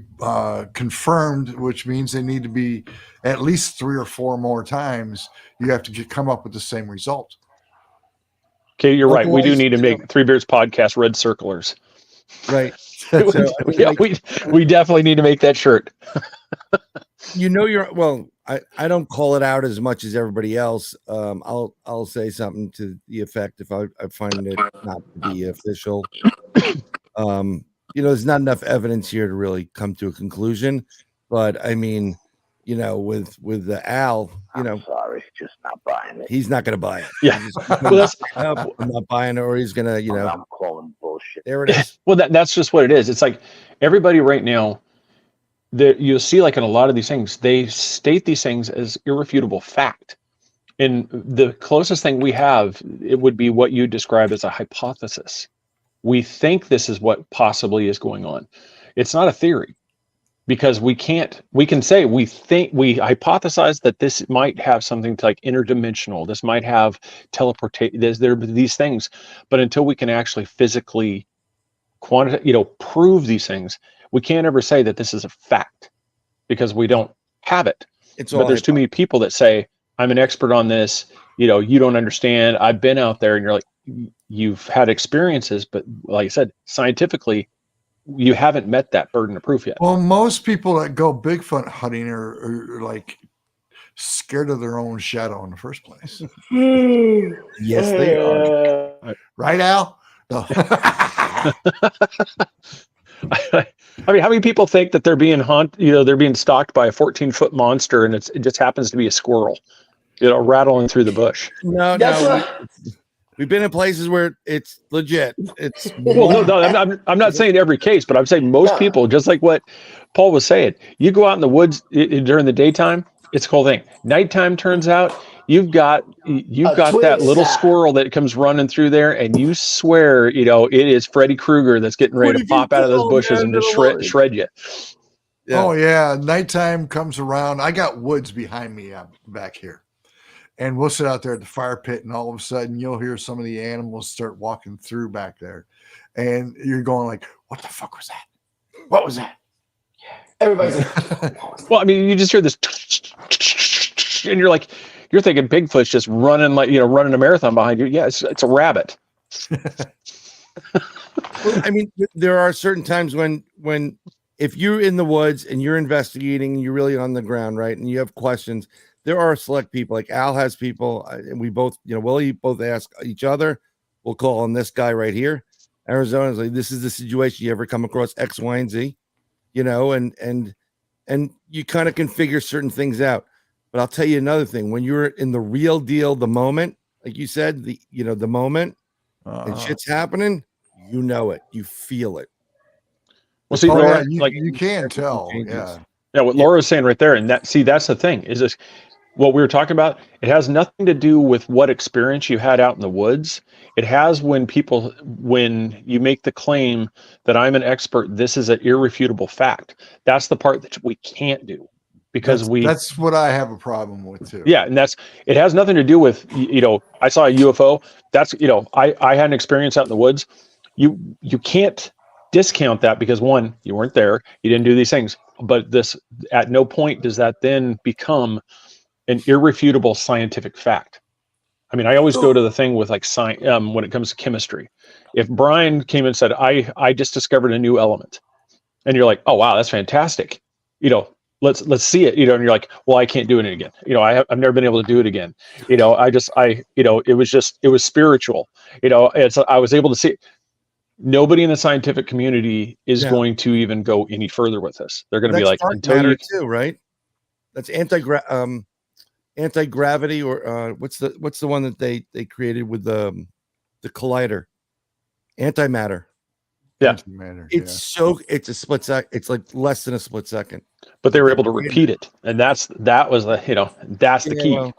confirmed, which means they need to be at least 3 or 4 more times. You have to come up with the same result. okay, you're right. We do Otherwise, need to make Three Beards Podcast red circlers. right. So, I mean, Yeah, like, we definitely need to make that shirt. you know, I don't call it out as much as everybody else. I'll say something to the effect, if I find it not to be official. You know, there's not enough evidence here to really come to a conclusion. But I mean, you know, with the Al, you know, sorry, just not buying it. he's not going to buy it. Yeah. Well, that's I'm not buying it, or he's going to, you know, I'm calling bullshit. there it is. Well, that's just what it is. It's like everybody right now, that you'll see, like in a lot of these things, they state these things as irrefutable fact. And the closest thing we have, it would be what you describe as a hypothesis. We think this is what possibly is going on. It's not a theory, because we can say we hypothesize that this might have something to, like, interdimensional. This might have teleportation. There these things, but until we can actually physically prove these things, we can't ever say that this is a fact, because we don't have it. But there's too many people that say, I'm an expert on this. You know, you don't understand. I've been out there, and you're like, you've had experiences, but like I said, scientifically, you haven't met that burden of proof yet. Well, most people that go Bigfoot hunting are like scared of their own shadow in the first place. Yes, they are. Right, Al? No. I mean, how many people think that they're being they're being stalked by a 14-foot monster, and it just happens to be a squirrel, rattling through the bush? No, we've been in places where it's legit. It's well, no, I'm not saying every case, but I'm saying most people, just like what Paul was saying. You go out in the woods during the daytime, it's a cool thing. Nighttime turns out, you've got that little squirrel that comes running through there, and you swear, it is Freddy Krueger that's getting ready to pop out of those bushes and just shred you. Yeah. Oh yeah, nighttime comes around. I got woods behind me back here, and we'll sit out there at the fire pit, and all of a sudden you'll hear some of the animals start walking through back there, and you're going like, "What the fuck was that? What was that?" Everybody's well, I mean, you just hear this, and you're thinking Bigfoot's just running running a marathon behind you. Yeah, it's a rabbit. Well, I mean, there are certain times when if you're in the woods and you're investigating, you're really on the ground, right, and you have questions. There are select people, like Al has people, and we both, we'll both ask each other. We'll call on this guy right here. Arizona's like, this is the situation. You ever come across X, Y, and Z? And you kind of can figure certain things out. But I'll tell you another thing: when you're in the real deal, the moment, like you said, the moment, and shit's happening, you feel it. Well, see, Laura, you can tell, yeah. What Laura was saying right there, and that's the thing is this. What we were talking about, it has nothing to do with what experience you had out in the woods. It has when you make the claim that I'm an expert, this is an irrefutable fact. That's the part that we can't do, because that's what I have a problem with too. Yeah. And it has nothing to do with, I saw a UFO. That's, I had an experience out in the woods. You can't discount that, because one, you weren't there, you didn't do these things, but at no point does that then become an irrefutable scientific fact. I mean, I always go to the thing with like science when it comes to chemistry. If Brian came and said, I just discovered a new element, and you're like, oh wow, that's fantastic. Let's see it. And you're like, well, I can't do it again. I've never been able to do it again. It was spiritual. I was able to see it. Nobody in the scientific community is going to even go any further with this. They're going to be like, until matter too, right? That's anti-gravity, or what's the one that they created with the collider? Antimatter. Yeah. It's a split second. It's like less than a split second. But they were able to repeat it, and that's the key. Well,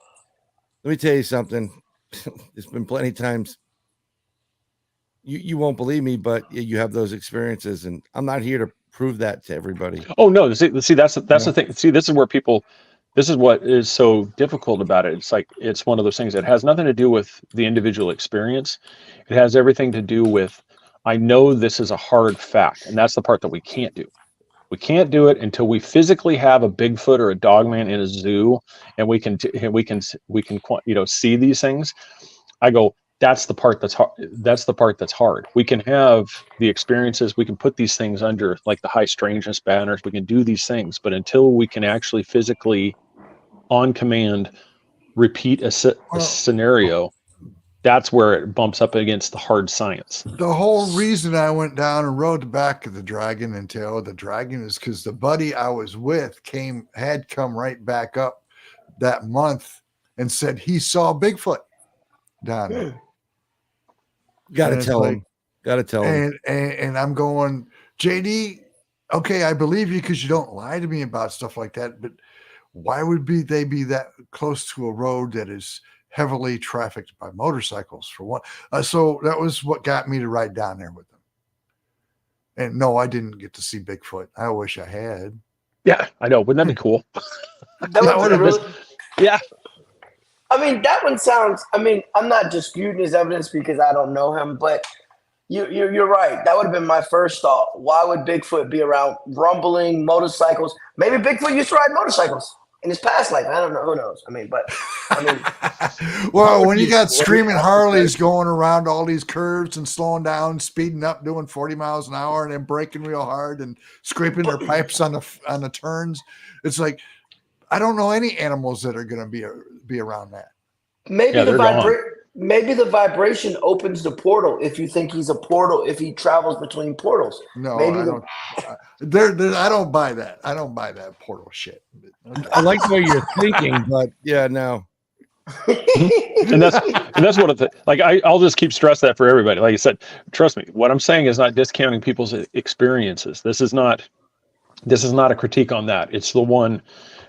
let me tell you something. There's been plenty of times. You won't believe me, but you have those experiences, and I'm not here to prove that to everybody. Oh no, see that's the thing. See, this is where people, this is what is so difficult about it. It's like, it's one of those things that has nothing to do with the individual experience. It has everything to do with, I know this is a hard fact, and that's the part that we can't do. We can't do it until we physically have a Bigfoot or a dogman in a zoo, and we can see these things. I go, that's the part that's hard. That's the part that's hard. We can have the experiences. We can put these things under like the high strangeness banners. We can do these things, but until we can actually physically, on command, repeat a scenario, that's where it bumps up against the hard science. The whole reason I went down and rode the back of the dragon and tail of the dragon is because the buddy I was with had come right back up that month and said he saw Bigfoot down there. Gotta tell him. And I'm going, JD, okay, I believe you because you don't lie to me about stuff like that, but why would they be that close to a road that is heavily trafficked by motorcycles for one? So that was what got me to ride down there with them. And no, I didn't get to see Bigfoot. I wish I had. Yeah, I know. Wouldn't that be cool? That would really, yeah. I mean, that one sounds. I mean, I'm not disputing his evidence because I don't know him, but you're right. That would have been my first thought. Why would Bigfoot be around rumbling motorcycles? Maybe Bigfoot used to ride motorcycles in his past life. I don't know. Who knows? Well, when you got screaming Harleys going around all these curves and slowing down, speeding up, doing 40 miles an hour, and then braking real hard and scraping their pipes on the turns, it's like, I don't know any animals that are going to be around that. Maybe the vibration opens the portal. If you think he's a portal, if he travels between portals. No, maybe I don't buy that. I don't buy that portal shit. I like the way you're thinking, but yeah, no. and that's what I'll just keep stressing that for everybody. Like I said, trust me, what I'm saying is not discounting people's experiences. This is not a critique on that. It's the one.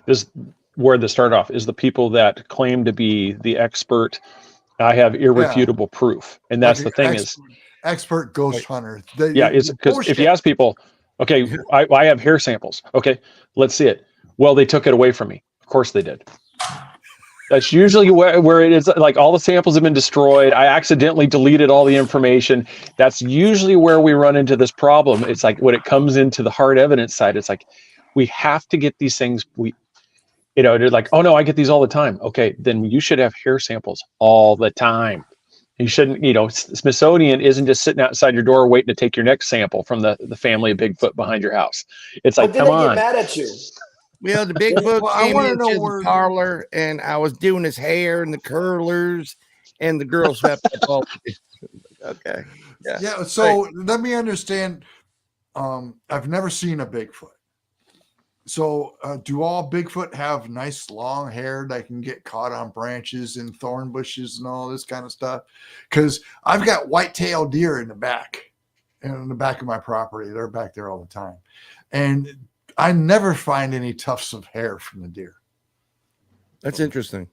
This where to start off is the people that claim to be the expert. I have irrefutable proof, and that's the thing expert ghost hunter. It's because if you ask people, okay, I have hair samples. Okay, let's see it. Well, they took it away from me. Of course they did. That's usually where it is. Like, all the samples have been destroyed. I accidentally deleted all the information. That's usually where we run into this problem. It's like when it comes into the hard evidence side, it's like we have to get these things. They're like, oh no, I get these all the time. Okay, then you should have hair samples all the time. You shouldn't, Smithsonian isn't just sitting outside your door waiting to take your next sample from the family of Bigfoot behind your house. It's like, come on. Get mad at you. Well, the Bigfoot came into the parlor, and I was doing his hair and the curlers, and the girl swept up all. Okay. Yeah. So let me understand. I've never seen a Bigfoot. So do all Bigfoot have nice long hair that can get caught on branches and thorn bushes and all this kind of stuff? Because I've got white-tailed deer in the back of my property. They're back there all the time. And I never find any tufts of hair from the deer. That's interesting.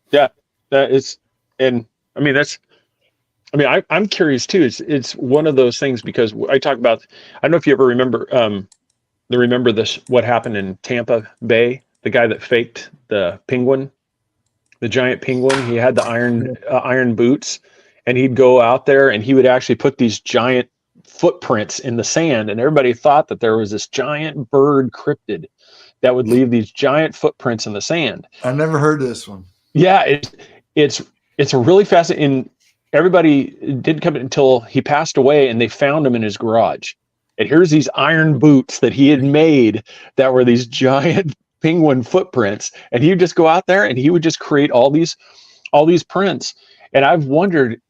Yeah, that is. And I mean, I'm curious too. It's one of those things because I talk about, I don't know if you ever remember, remember this, what happened in Tampa Bay, the guy that faked the penguin, the giant penguin. He had the iron boots, and he'd go out there and he would actually put these giant footprints in the sand, and everybody thought that there was this giant bird cryptid that would leave these giant footprints in the sand. I never heard this one. Yeah, it's a really fascinating. Everybody didn't come until he passed away, and they found him in his garage. And here's these iron boots that he had made that were these giant penguin footprints. And he would just go out there and he would just create all these prints. And I've wondered,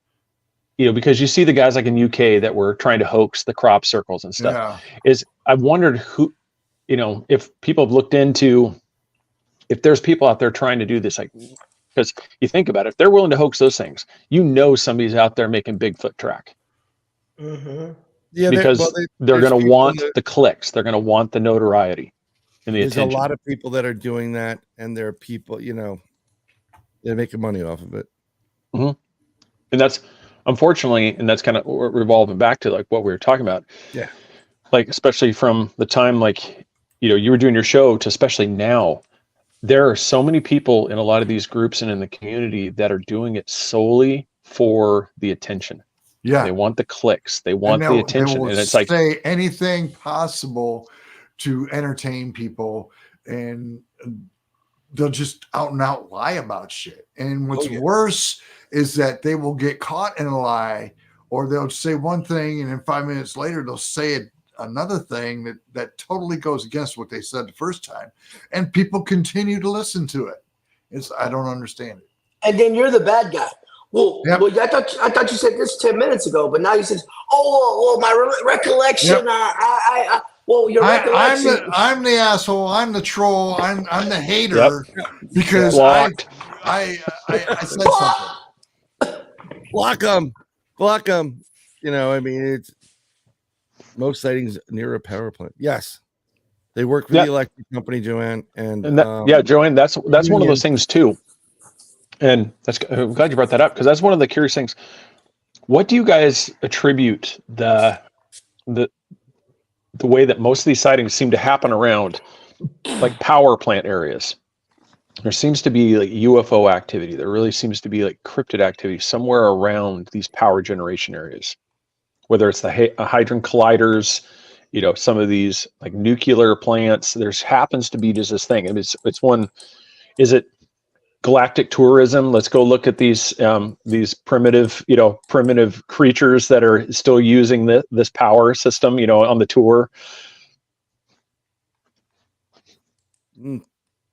because you see the guys like in UK that were trying to hoax the crop circles and stuff. Yeah. I've wondered who, if people have looked into, if there's people out there trying to do this, like, because you think about it, if they're willing to hoax those things, somebody's out there making Bigfoot track. Mm-hmm. Yeah, because they're going to want the clicks. They're going to want the notoriety and the attention. There's a lot of people that are doing that, and there are people, they're making money off of it. Mm-hmm. And that's, unfortunately, and that's kind of revolving back to like what we were talking about. Yeah. like especially from the time like you were doing your show to especially now, there are so many people in a lot of these groups and in the community that are doing it solely for the attention. Yeah. They want the clicks, they And want the they attention, will and it's like say anything possible to entertain people, and they'll just out and out lie about shit. And what's worse is that they will get caught in a lie, or they'll say one thing and then 5 minutes later they'll say another thing that totally goes against what they said the first time, and people continue to listen to it. I don't understand it. And then you're the bad guy. Well, Yep. I thought you said this 10 minutes ago, but now you said, "Oh, well, my recollection." Yep. Your recollection. I'm the asshole. I'm the troll. I'm the hater because Blocked. I said something. Block them. I mean, it's most sightings near a power plant. Yes, they work for the electric company, Joanne, and that, Joanne, that's one of those things too. And I'm glad you brought that up, because that's one of the curious things. What do you guys attribute the way that most of these sightings seem to happen around like power plant areas? There seems to be like UFO activity. There really seems to be like cryptid activity somewhere around these power generation areas, whether it's the hadron colliders, some of these like nuclear plants. There's happens to be just this thing. I mean, it's one. Is it galactic tourism? Let's go look at these primitive creatures that are still using this power system, on the tour.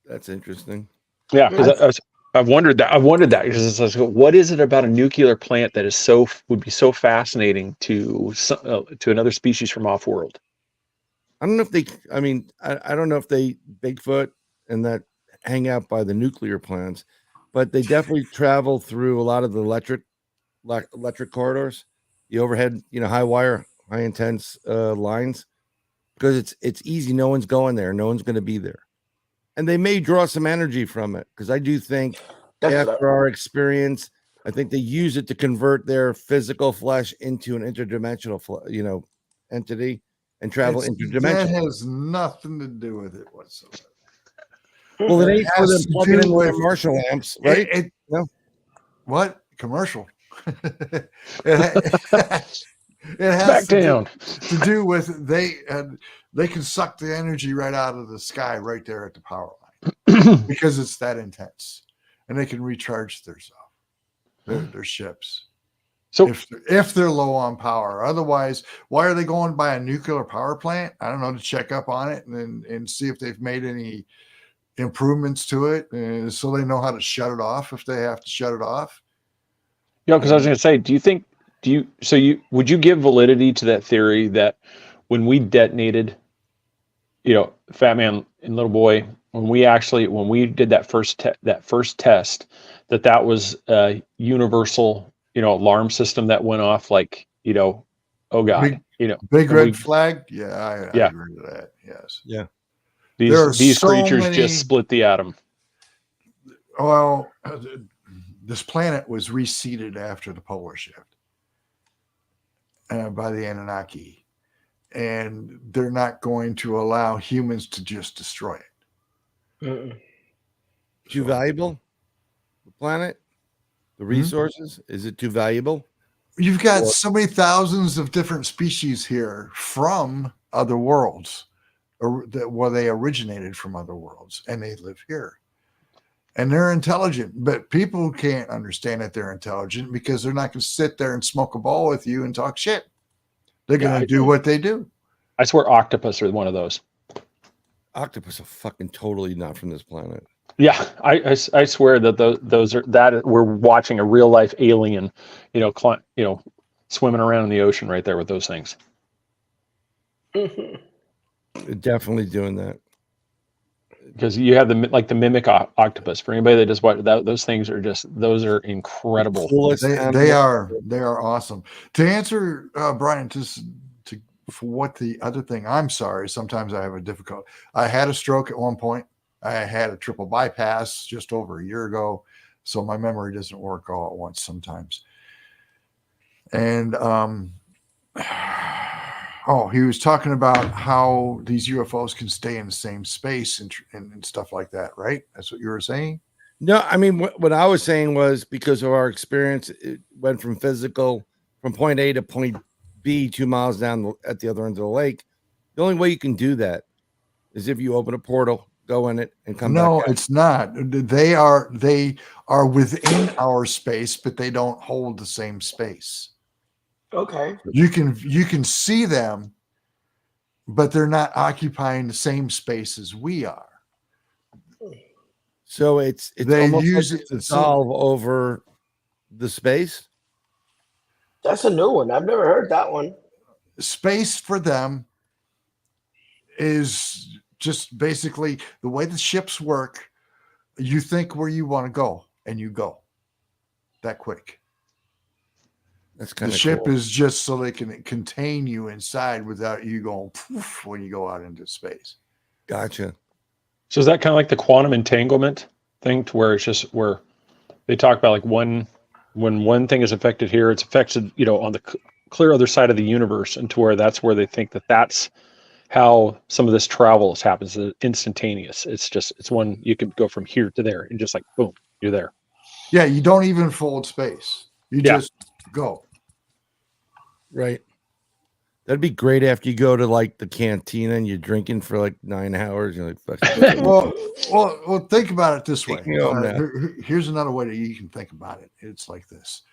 That's interesting. Yeah, because I've wondered that because it's like, what is it about a nuclear plant that would be so fascinating to another species from off world? I don't know if I don't know if they Bigfoot and that hang out by the nuclear plants, but they definitely travel through a lot of the electric corridors, the overhead, high wire, high intense lines, because it's easy. No one's going there. No one's going to be there. And they may draw some energy from it, because I do think after our experience, I think they use it to convert their physical flesh into an interdimensional, entity and travel interdimensional. That has nothing to do with it whatsoever. Well, it ain't for them plugging in with Marshall lamps, right? What commercial? It has Back down to do with they can suck the energy right out of the sky right there at the power line because it's that intense, and they can recharge their stuff, their ships. So if they're low on power, otherwise, why are they going by a nuclear power plant? I don't know, to check up on it and see if they've made any improvements to it, so they know how to shut it off if they have to shut it off. Because I was going to say, would you give validity to that theory that when we detonated, Fat Man and Little Boy, when we did that first test, that was a universal, alarm system that went off, like, oh God, big red flag. Yeah, I agree with that. Yes. Yeah. These creatures just split the atom. Well, this planet was reseeded after the polar shift by the Anunnaki, and they're not going to allow humans to just destroy it. Too valuable? The planet? The resources? Is it too valuable? You've got so many thousands of different species here from other worlds, where they originated from other worlds, and they live here. And they're intelligent, but people can't understand that they're intelligent because they're not going to sit there and smoke a ball with you and talk shit. They're going to do what they do. I swear octopus are one of those. Octopus are fucking totally not from this planet. Yeah, I swear that those are that we're watching a real life alien, swimming around in the ocean right there with those things. They're definitely doing that. Because you have the mimic octopus. For anybody that does what those things are those are incredible. They are awesome. To answer Brian, for what the other thing, I'm sorry, sometimes I have a difficult. I had a stroke at one point. I had a triple bypass just over a year ago, so my memory doesn't work all at once sometimes. And Oh, he was talking about how these UFOs can stay in the same space and stuff like that, right? That's what you were saying? No, I mean, what I was saying was because of our experience, it went from point A to point B, 2 miles down at the other end of the lake. The only way you can do that is if you open a portal, go in it, and come back No, out. it's not. They are within our space, but they don't hold the same space. Okay. You can see them, but they're not occupying the same space as we are. So it's They almost use like it- it's dissolve over the space. That's a new one. I've never heard that one. Space for them is just basically the way the ships work. You think where you want to go, and you go that quick. That's kind The of ship cool. is just so they can contain you inside without you going poof when you go out into space. Gotcha. So is that kind of like the quantum entanglement thing, to where it's just where they talk about like when one thing is affected here, it's affected, on the clear other side of the universe, and to where that's where they think that's how some of this travel happens, instantaneous. It's one you can go from here to there and just like boom, you're there. Yeah, you don't even fold space. You Yeah. just go. Right. That'd be great after you go to like the cantina and you're drinking for like 9 hours. You're like, fuck. Well, think about it this way. Take me home now. Here's another way that you can think about it. It's like this.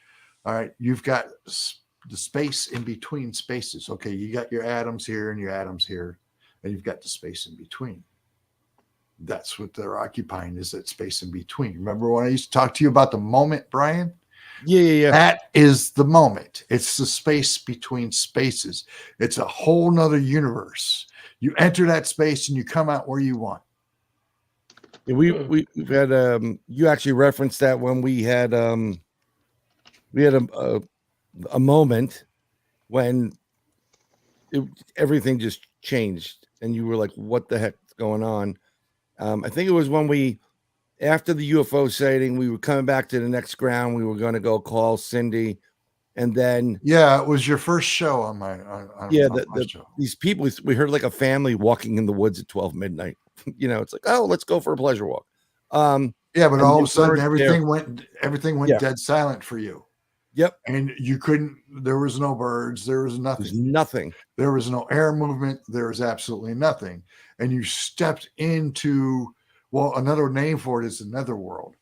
All right, you've got the space in between spaces. Okay, you got your atoms here and your atoms here, and you've got the space in between. That's what they're occupying, is that space in between. Remember when I used to talk to you about the moment, Brian? Yeah. That is the moment. It's the space between spaces. It's a whole nother universe. You enter that space and you come out where you want. Yeah, we've had you actually referenced that when we had a moment when everything just changed and you were like, what the heck's going on? I think it was when after the UFO sighting, we were coming back to the next ground. We were going to go call Cindy, and then it was your first show on my show. These people, we heard like a family walking in the woods at 12 midnight. It's like, oh, let's go for a pleasure walk. But all of a sudden everything went dead silent for you. Yep. And you couldn't. There was no birds. There was nothing. Nothing. There was no air movement. There was absolutely nothing. And you stepped into, another name for it is the netherworld.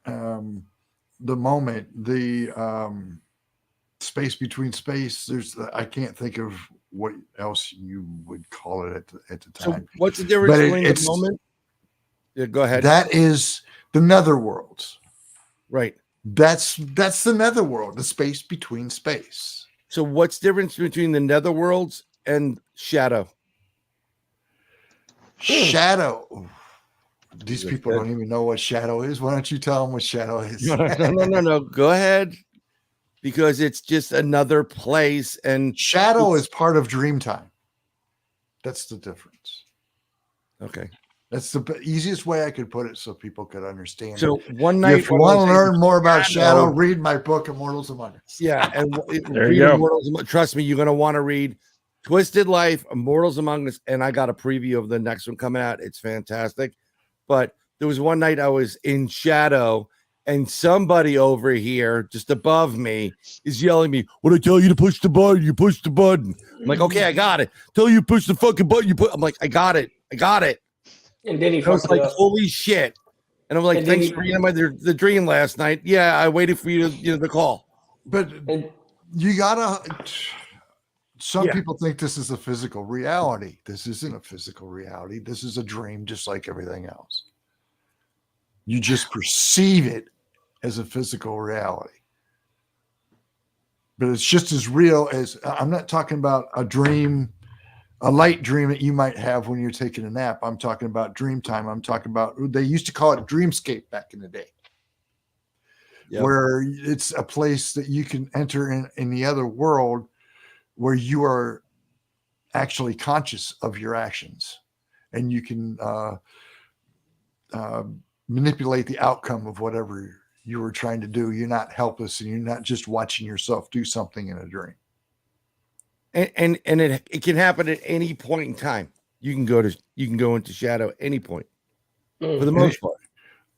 The moment, the space between space. I can't think of what else you would call it at the time. So what's the difference between the moment? Yeah, go ahead. That is the netherworlds. Right. That's the netherworld, the space between space. So what's the difference between the netherworlds and shadow? Shadow. These people don't even know what shadow is. Why don't you tell them what shadow is? No. Go ahead. Because it's just another place. And shadow is part of Dreamtime. That's the difference. Okay. That's the easiest way I could put it so people could understand. So one night, if you want to learn more about shadow, read my book, Immortals Among Us. Yeah. And there you go. Trust me, you're going to want to read Twisted Life, Immortals Among Us. And I got a preview of the next one coming out. It's fantastic. But there was one night I was in shadow and somebody over here just above me is yelling at me, "What I tell you to push the button, you push the button." I'm like, okay, I got it. Tell you push the fucking button, I'm like, I got it. And then I was like, holy shit. And I'm like, thanks for the dream last night. Yeah, I waited for you to call. But you gotta. Some people think this is a physical reality. This isn't a physical reality. This is a dream, just like everything else. You just perceive it as a physical reality. But it's just as real as, I'm not talking about a dream, a light dream that you might have when you're taking a nap. I'm talking about dream time. I'm talking about, they used to call it dreamscape back in the day. Yep. Where it's a place that you can enter in the other world where you are actually conscious of your actions and you can manipulate the outcome of whatever you were trying to do. You're not helpless and you're not just watching yourself do something in a dream. and it can happen at any point in time. You can go into shadow any point for the most part.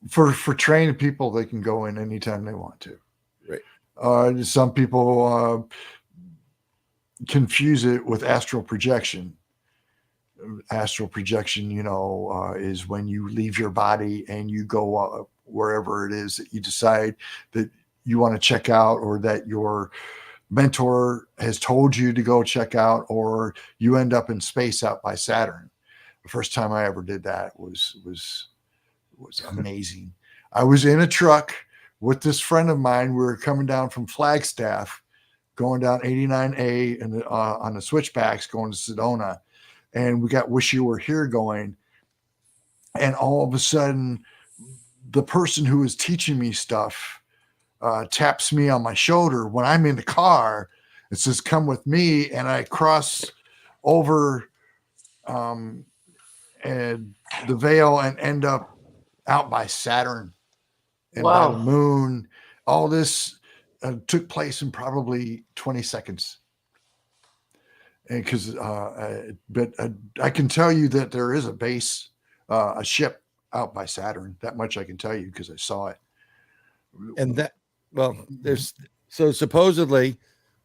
For trained people, they can go in anytime they want to. Right. Some people confuse it with astral projection. Astral projection, is when you leave your body and you go wherever it is that you decide that you want to check out, or that your mentor has told you to go check out, or you end up in space out by Saturn. The first time I ever did that was amazing. I was in a truck with this friend of mine. We were coming down from Flagstaff, going down 89A and on the switchbacks going to Sedona. And we got Wish You Were Here going. And all of a sudden, the person who was teaching me stuff taps me on my shoulder when I'm in the car. It says, "Come with me." And I cross over and the veil and end up out by Saturn and by the moon. All this took place in probably 20 seconds. Because, but I can tell you that there is a base, a ship out by Saturn. That much I can tell you because I saw it. And there's so supposedly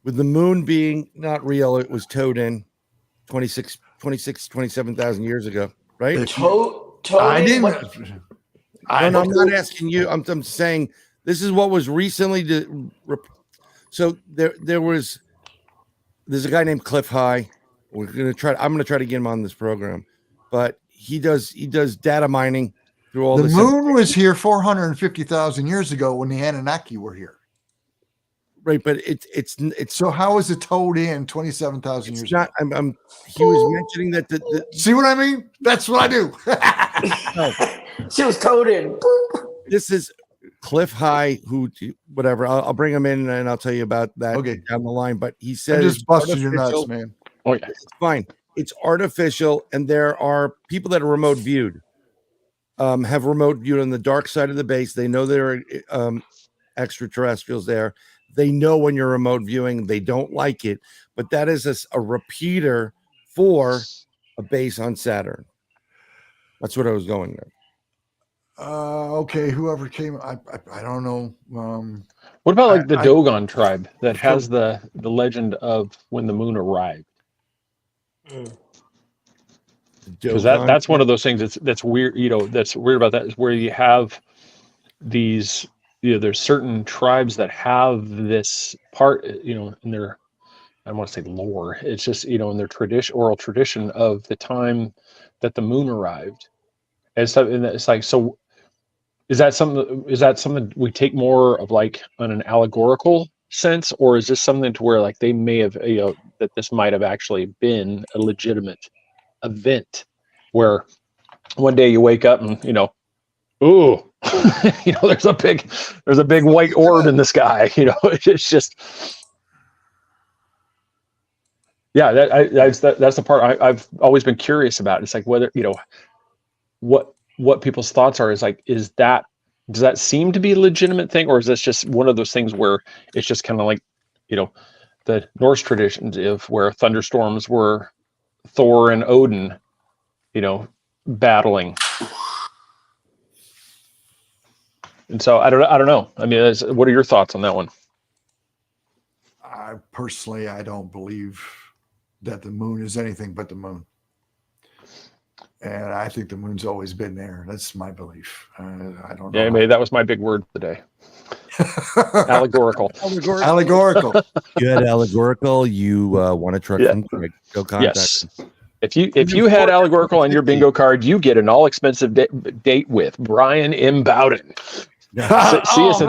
with the moon being not real, it was towed in 27,000 years ago, right? I didn't. I'm not asking you. I'm saying this is what was recently. So there's a guy named Cliff High. I'm gonna try to get him on this program, but he does data mining through all the this. The moon was here 450,000 years ago when the Anunnaki were here. Right, but it's so how is it towed in 27,000 years ago? He was mentioning that see what I mean? That's what I do. No. She was towed in. This is Cliff High, whatever. I'll bring him in and I'll tell you about that down the line. But he said, I just busted your nuts, man. Oh yeah, it's fine. It's artificial, and there are people that are remote viewed. Have remote viewed on the dark side of the base. They know there are extraterrestrials there. They know when you're remote viewing. They don't like it, but that is a repeater for a base on Saturn. That's what I was going with. Okay, whoever came, I don't know. What about like the Dogon tribe that has the legend of when the moon arrived? Because that's one of those things that's weird. That's weird about that is where you have these. There's certain tribes that have this part. In their, I don't want to say lore. It's just in their oral tradition of the time that the moon arrived, and stuff. And it's like so. Is that something we take more of like on an allegorical sense, or is this something to where like they may have that this might have actually been a legitimate event where one day you wake up and ooh, there's a big white orb in the sky. It's just that's the part I've always been curious about. It's like whether what people's thoughts are is like, does that seem to be a legitimate thing, or is this just one of those things where it's just kind of like, the Norse traditions of where thunderstorms were Thor and Odin, battling. And so I don't know. I mean, what are your thoughts on that one? I don't believe that the moon is anything but the moon. And I think the moon's always been there. That's my belief. I don't know. Yeah, maybe that was my big word today. Allegorical. Allegorical. Good allegorical. You want a truck from Craig? Go contact. Yes. If you had allegorical on your bingo card, you get an all expensive date with Brian M. Bowden. See us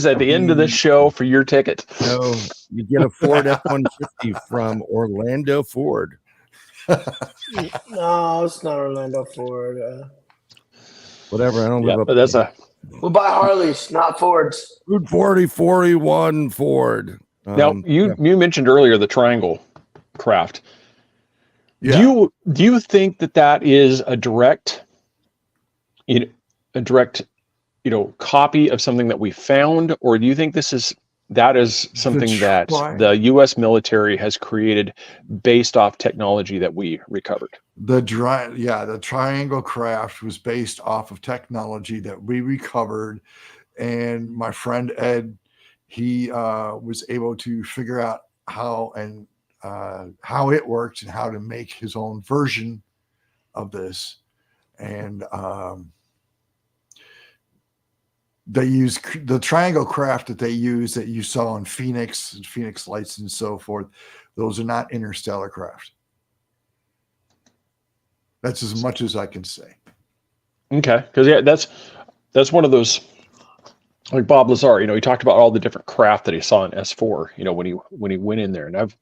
at the end of the show for your ticket. No, you get a Ford F-150 from Orlando Ford. No, it's not Orlando Ford. Whatever. I don't live up. But that's we'll buy Harleys, not Fords. 4041 Ford. Now you mentioned earlier the triangle craft. Yeah. Do you think that is a direct copy of something that we found, or do you think this is that is something that the U.S. military has created based off technology that we recovered. The triangle craft was based off of technology that we recovered, and my friend Ed, he was able to figure out how it worked and how to make his own version of this, and they use the triangle craft that they use that you saw in Phoenix and Phoenix Lights and so forth. Those are not interstellar craft. That's as much as I can say. Okay, because that's one of those, like Bob Lazar. He talked about all the different craft that he saw in S4. When he went in there, and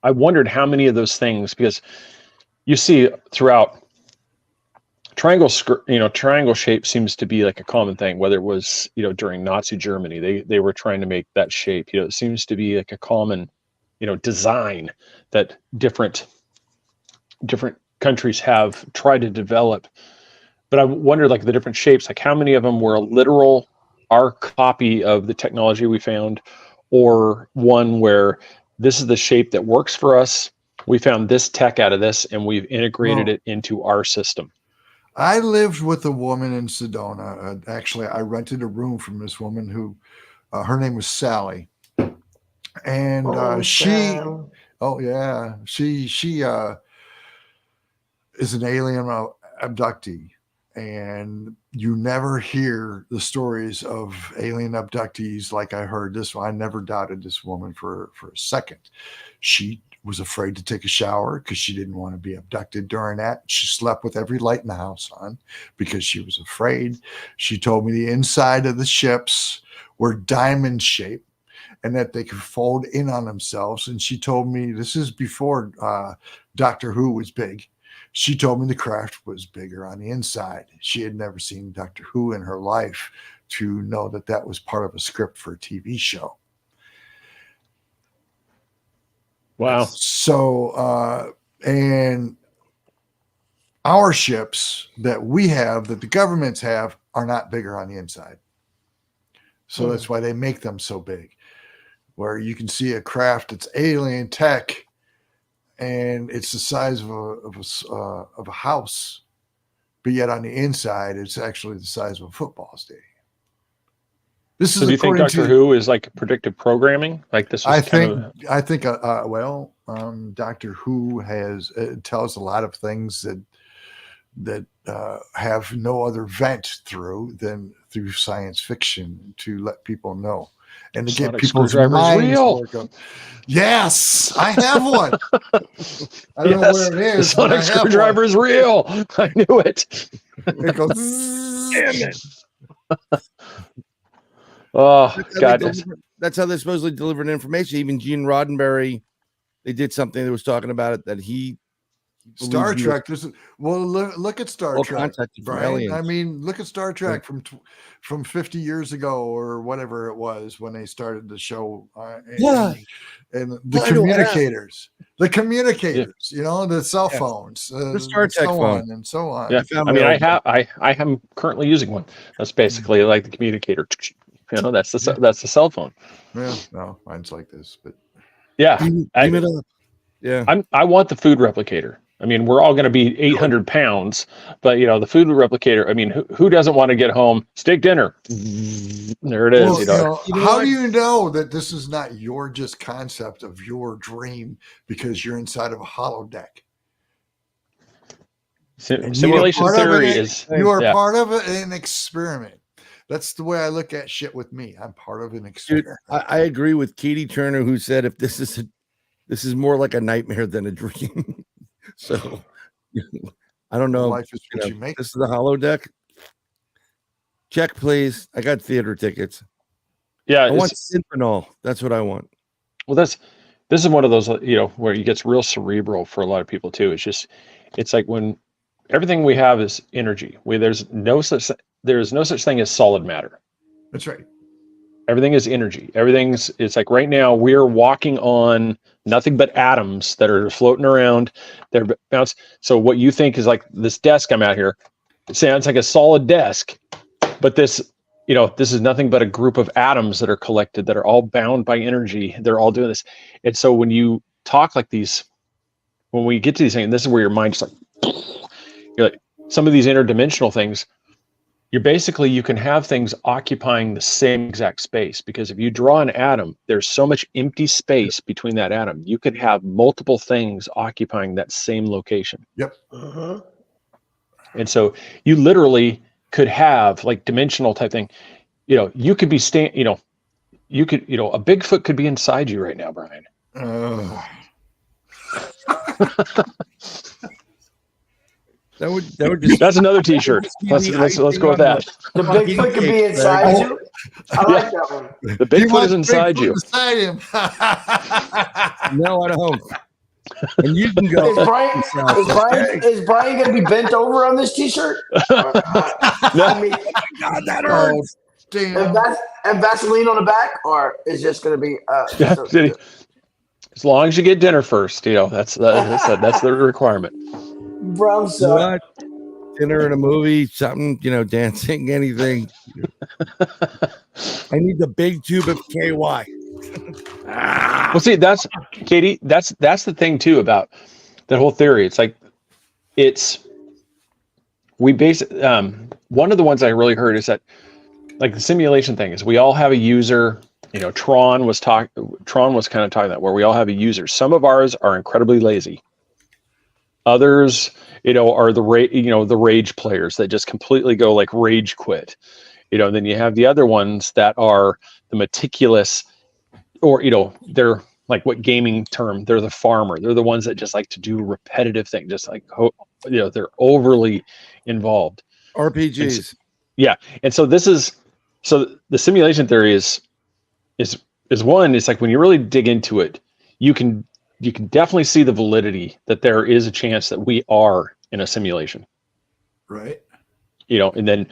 I wondered how many of those things, because you see throughout. Triangle shape seems to be like a common thing, whether it was, during Nazi Germany, they were trying to make that shape. It seems to be like a common, design that different countries have tried to develop. But I wonder, like, the different shapes, like how many of them were our copy of the technology we found, or one where this is the shape that works for us. We found this tech out of this, and we've integrated it into our system. I lived with a woman in Sedona. Actually, I rented a room from this woman who, her name was Sally, and she is an alien abductee, and you never hear the stories of alien abductees like I heard this one. I never doubted this woman for a second. She was afraid to take a shower because she didn't want to be abducted during that. She slept with every light in the house on because she was afraid. She told me the inside of the ships were diamond shaped and that they could fold in on themselves. And she told me, this is before Doctor Who was big. She told me the craft was bigger on the inside. She had never seen Doctor Who in her life to know that that was part of a script for a TV show. Wow. So, and our ships that we have, that the governments have, are not bigger on the inside. So that's why they make them so big, where you can see a craft that's alien tech and it's the size of a house, but yet on the inside, it's actually the size of a football stadium. This is. Do you think Doctor Who is like predictive programming? Like this? I think Doctor Who tells a lot of things that have no other vent through science fiction to let people know and to get people's minds work up. Yes, I have one. I don't know where it is. The sonic screwdriver is real. I knew it. It goes. Damn it. Oh, God. That's how they're supposedly delivering information. Even Gene Roddenberry, they did something that was talking about it, that he Star Trek. Look at Star Trek, Brian. I mean, look at Star Trek from 50 years ago or whatever it was when they started the show. And the communicators, the cell phones, the Star Trek phone, and so on. Yeah, I am currently using one. That's basically like the communicator. That's the cell phone. Yeah, no, mine's like this, but yeah, give it up. Yeah, I want the food replicator. I mean, we're all going to be 800 pounds, but the food replicator. I mean, who doesn't want to get home steak dinner? There it is. How do you know that this is not your just concept of your dream because you're inside of a holodeck? Simulation theory is you are part of an experiment. That's the way I look at shit with me. I'm part of an experiment. Dude, I agree with Katie Turner, who said if this is more like a nightmare than a dream. So I don't know. Life is what you make. This is the holodeck. Check, please. I got theater tickets. Yeah, I want Synchronol. That's what I want. Well, this is one of those where it gets real cerebral for a lot of people too. It's like when everything we have is energy. There's no such thing as solid matter. That's right. Everything is energy. It's like right now we're walking on nothing but atoms that are floating around. They're bounced. So what you think is like this desk I'm out here, it sounds like a solid desk, but this, this is nothing but a group of atoms that are collected that are all bound by energy. They're all doing this. And so when you talk like these, when we get to these things, and this is where your mind just like, you're like, some of these interdimensional things, you can have things occupying the same exact space, because if you draw an atom, there's so much empty space between that atom. You could have multiple things occupying that same location. Yep. And so you literally could have like dimensional type thing. You could be a Bigfoot could be inside you right now, Brian. That would just. That's another T-shirt. Let's go with that. The Bigfoot could be inside you. I like that one. The Bigfoot is inside you. Inside him. No, I don't. And you can go. Is Brian going to be bent over on this T-shirt? I mean, God, that hurts. Damn. And Vaseline on the back, or is just going to be? As long as you get dinner first, that's the requirement. Brown sauce. Dinner and a movie, something, dancing, anything. I need the big tube of KY. Well, see, that's Katie. That's the thing too about that whole theory. It's like we base one of the ones I really heard is that like the simulation thing is we all have a user. Tron was kind of talking that where we all have a user. Some of ours are incredibly lazy. Others, are the rage players that just completely go like rage quit. Then you have the other ones that are the meticulous, or they're like what gaming term? They're the farmer. They're the ones that just like to do repetitive things, just like they're overly involved. RPGs. And so the simulation theory is one. It's like when you really dig into it, you can definitely see the validity that there is a chance that we are in a simulation. Right. And then,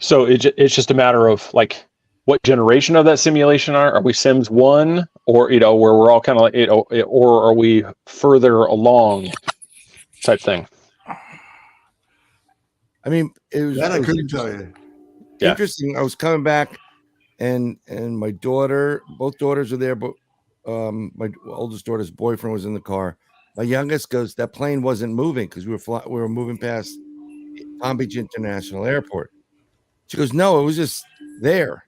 so it's just a matter of like, what generation of that simulation are we Sims 1 or, where we're all kind of like, or are we further along type thing? I mean, I couldn't tell you. Interesting. I was coming back and my both daughters are there, but my oldest daughter's boyfriend was in the car. My youngest goes, that plane wasn't moving because we were moving past Palm Beach International Airport. She goes, no, it was just there.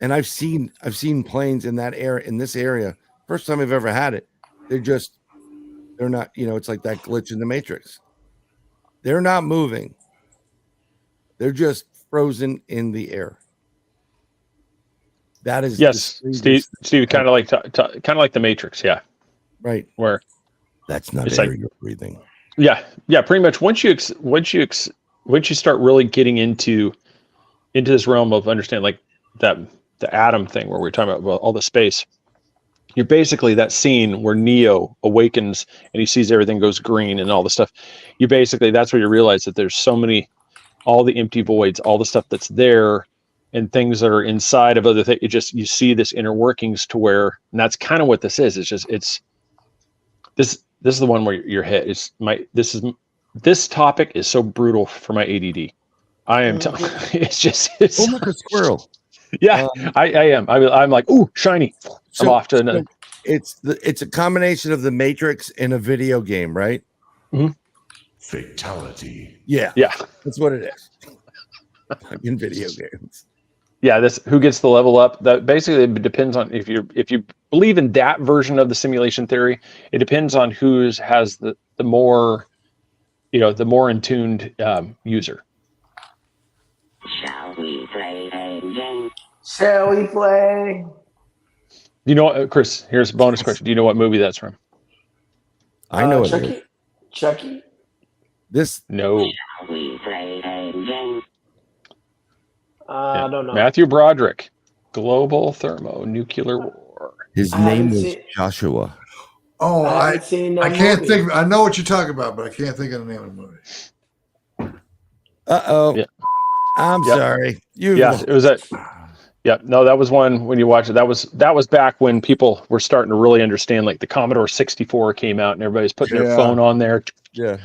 And I've seen planes in that area, in this area. First time I've ever had it. They're not, it's like that glitch in the Matrix. They're not moving. They're just frozen in the air. That is Steve, kind of like the Matrix, yeah. Right. Where that's not air you're breathing. Yeah, pretty much. Once you start really getting into this realm of understanding, like the atom thing, where we're talking about all the space, you're basically that scene where Neo awakens and he sees everything goes green and all the stuff. That's where you realize that there's so many, all the empty voids, all the stuff that's there, and things that are inside of other things. You see this inner workings to where, and that's kind of what this is. This is the one where you're hit. This topic is so brutal for my ADD. I am telling you, it's like a squirrel. Yeah, I am. I'm like, ooh, shiny. I'm off to another. It's a combination of the Matrix and a video game, right? Mm-hmm. Fatality. Yeah, that's what it is. In video games. Yeah, who gets the level up. That basically depends on if you believe in that version of the simulation theory. It depends on who has the more, the more in tuned user. Shall we play a game? Shall we play? Chris? Here's a bonus question. Do you know what movie that's from? I know it. Chucky. No. Shall we play a game? I don't know. Matthew Broderick, Global Thermonuclear War. His name was Joshua. Oh, I can't think. I know what you're talking about, but I can't think of the name of the movie. Uh-oh. Yeah. I'm sorry. It was that. Yeah, no, that was one when you watch it. That was back when people were starting to really understand, like the Commodore 64 came out and everybody's putting their phone on there. Yeah.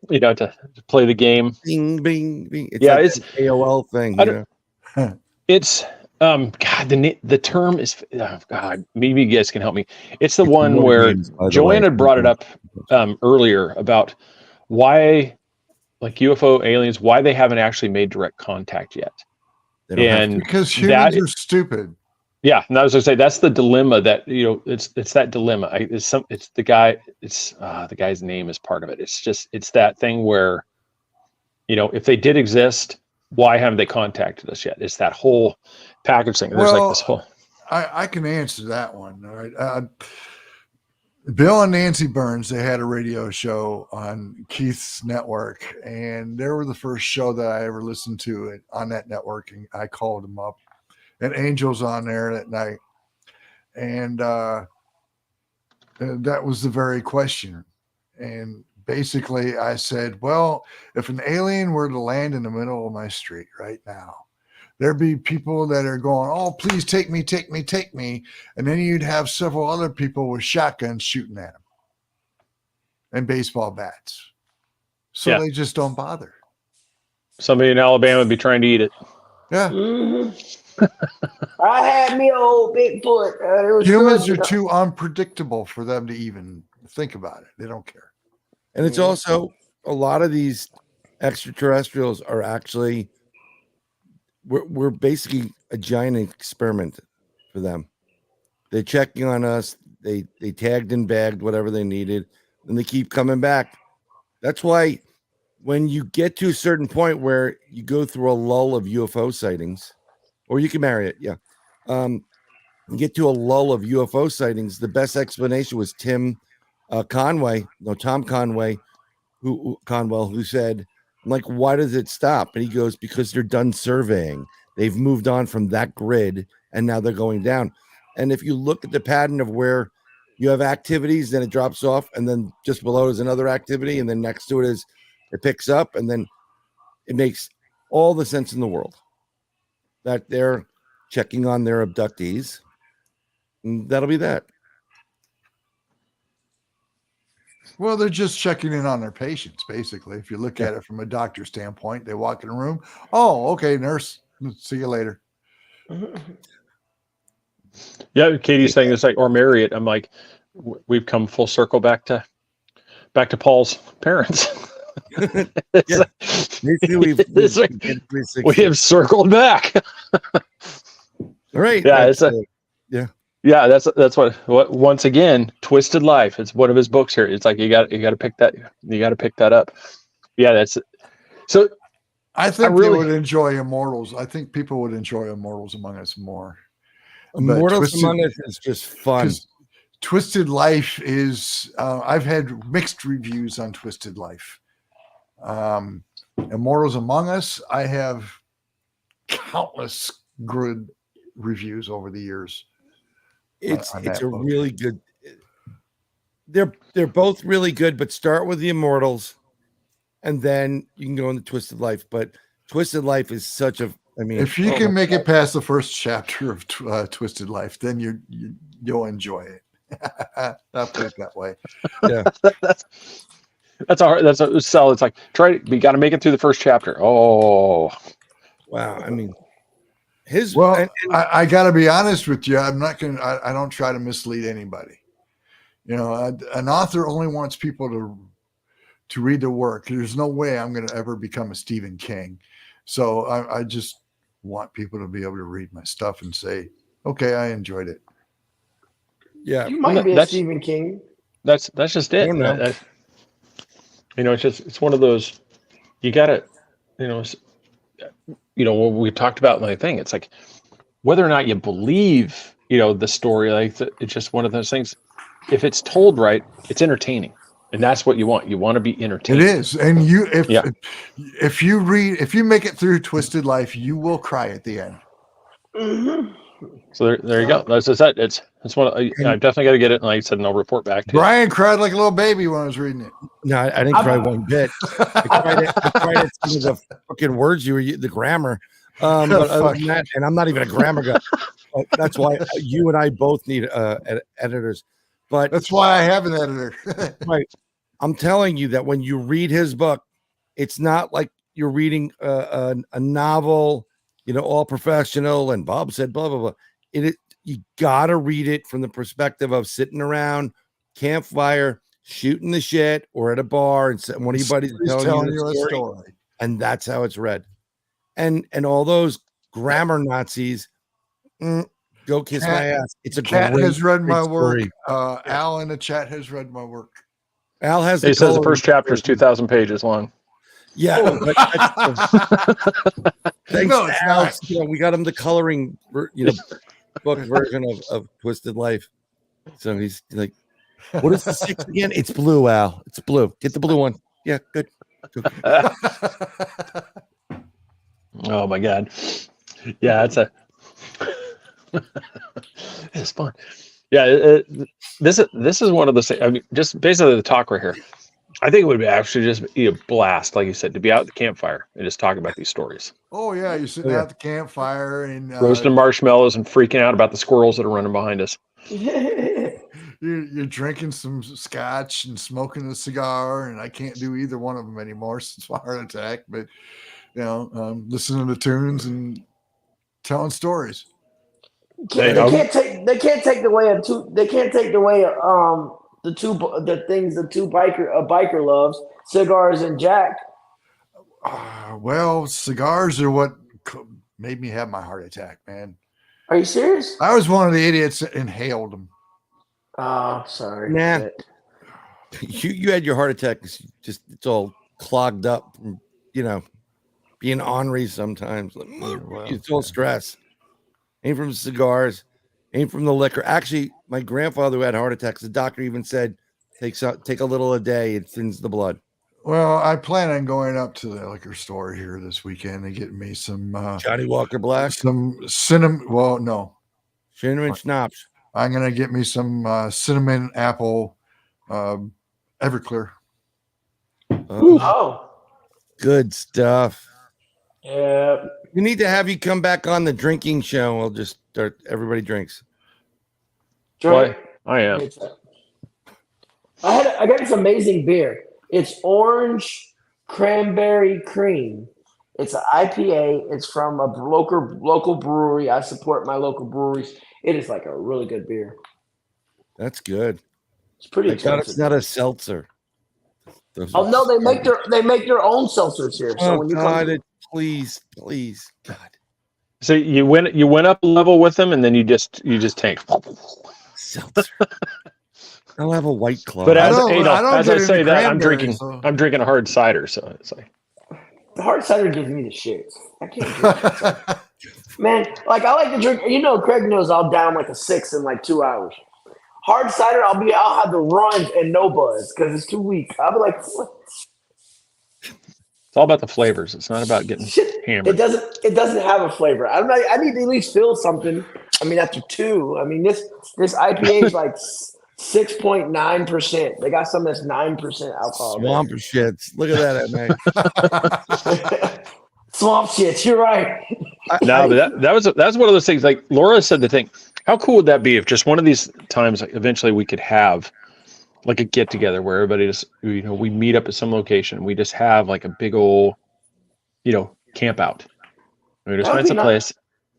To play the game. Bing, bing, bing. It's an AOL thing. It's God. The term is God. Maybe you guys can help me. It's the one one of where names, by the Joanne way. had brought it up earlier about why, like UFO aliens, why they haven't actually made direct contact yet. They don't have And to. Because humans are stupid. yeah, and I was gonna say that's the dilemma that it's that dilemma. It's the guy. It's the guy's name is part of it. It's that thing where if they did exist, why haven't they contacted us yet? It's that whole package thing. There's like this whole. I can answer that one. All right. Bill and Nancy Burns, they had a radio show on Keith's network, and they were the first show that I ever listened to on that network. And I called them up, and Angel's on there that night. And that was the very question. And basically I said, well, if an alien were to land in the middle of my street right now, there'd be people that are going, oh, please take me, take me, take me. And then you'd have several other people with shotguns shooting at them and baseball bats. So they just don't bother. Somebody in Alabama would be trying to eat it. Yeah. Mm-hmm. I had me a old Bigfoot. Humans are too unpredictable for them to even think about it. They don't care. And it's also a lot of these extraterrestrials are actually we're basically a giant experiment for them. They're checking on us. They tagged and bagged whatever they needed, and they keep coming back. That's why when you get to a certain point where you go through a lull of UFO sightings, or you can marry it, you get to a lull of UFO sightings. The best explanation was Tom Conway, who said, I'm like, why does it stop? And he goes, because they're done surveying. They've moved on from that grid, and now they're going down. And if you look at the pattern of where you have activities, then it drops off, and then just below is another activity, and then next to it is it picks up, and then it makes all the sense in the world that they're checking on their abductees. And that'll be that. Well, they're just checking in on their patients, basically. If you look at it from a doctor standpoint, they walk in a room. Oh, okay, nurse. See you later. Yeah, Katie's saying this, like, or marry it. I'm like, we've come full circle back to Paul's parents. Yeah. We have circled back. All right. Yeah, yeah, that's what once again, Twisted Life. It's one of his books here. It's like you got to pick that up. Yeah, that's so. I think they would enjoy Immortals. I think people would enjoy Immortals Among Us more. Immortals Among Us is just fun. Twisted Life is. I've had mixed reviews on Twisted Life. Immortals Among Us, I have countless good reviews over the years. It's a really good. They're both really good, but start with the Immortals, and then you can go into Twisted Life. But Twisted Life is such a. I mean, if you can make it past the first chapter of Twisted Life, then you'll enjoy it. I'll put it that way. Yeah, that's a sell. It's like we got to make it through the first chapter. Oh, wow! I mean. I got to be honest with you. I'm not going to, I don't try to mislead anybody. An author only wants people to read the work. There's no way I'm going to ever become a Stephen King. So I just want people to be able to read my stuff and say, okay, I enjoyed it. Yeah. You might be a Stephen King. That's just it. It's one of those, you got to, what we talked about in the thing, it's like whether or not you believe, the story, like it's just one of those things. If it's told right, it's entertaining, and that's what you want. You want to be entertained. It is, and if you make it through Twisted Life, you will cry at the end. Mm-hmm. So there you go. That's just it. It's one. I definitely got to get it, and like I said, and I'll report back to you. Brian cried like a little baby when I was reading it. No, I didn't cry one bit. I cried at some of the fucking words the grammar. But other than that, and I'm not even a grammar guy. That's why you and I both need editors. But that's why I have an editor. Right. I'm telling you that when you read his book, it's not like you're reading a novel all professional, and Bob said blah blah blah. You gotta read it from the perspective of sitting around campfire, shooting the shit, or at a bar, and one of your buddies is telling you a story, and that's how it's read. And all those grammar Nazis, go kiss my ass. It's a Cat great, has read my work. story. Al in the chat has read my work. Al has. He says the first chapter is 2,000 pages long. Yeah, but thanks, No, it's Al. not. We got him the coloring, book version of Twisted Life. So he's like, "What is the 6 again?" It's blue, Al. It's blue. Get the blue one. Yeah, good. Oh my God. Yeah, it's fun. Yeah, this is one of the. I mean, just basically the talk right here. I think it would be actually just be a blast, like you said, to be out at the campfire and just talk about these stories. Oh yeah, you're sitting at the campfire and roasting marshmallows and freaking out about the squirrels that are running behind us. You're drinking some scotch and smoking a cigar, and I can't do either one of them anymore since my heart attack. But listening to tunes and telling stories. They can't take away the things the two biker loves, cigars and Jack. Well, cigars are what made me have my heart attack, man. Are you serious? I was one of the idiots that inhaled them. Oh, sorry. Nah. You had your heart attack. It's all clogged up from, being ornery sometimes. It's all stress. Ain't from cigars, ain't from the liquor. Actually, my grandfather who had heart attacks, the doctor even said, take a little a day. It thins the blood. Well, I plan on going up to the liquor store here this weekend and getting me some Johnny Walker Black, some cinnamon. Well, no, cinnamon schnapps. I'm gonna get me some cinnamon apple Everclear. Oh, good stuff. Yeah, we need to have you come back on the drinking show. We'll just start. Everybody drinks. Boy, I am. I got this amazing beer. It's orange cranberry cream. It's an IPA. It's from a local brewery. I support my local breweries. It is like a really good beer. That's good. It's pretty expensive. It's not a seltzer. Oh no, they make their own seltzers here. So when you come, please, God. So you went up a level with them, and then you just tank. Seltzer. I'll have a White Claw. But as I say that, I'm drinking a hard cider, so it's like the hard cider gives me the shits. I can't drink man. Like I like to drink. Craig knows I'll down like a 6 in like 2 hours. Hard cider, I'll have the runs and no buzz because it's too weak. I'll be like, what? It's all about the flavors. It's not about getting hammered. It doesn't have a flavor. I need to at least feel something. I mean, after 2. I mean, this IPA is like 6.9%. They got some that's 9% alcohol. Swamp shits. Look at that, man. Swamp shits. You're right. No, but that was one of those things. Like Laura said, the thing. How cool would that be if just one of these times, like, eventually, we could have like a get together where everybody just we meet up at some location. We just have like a big old camp out. We just find some place.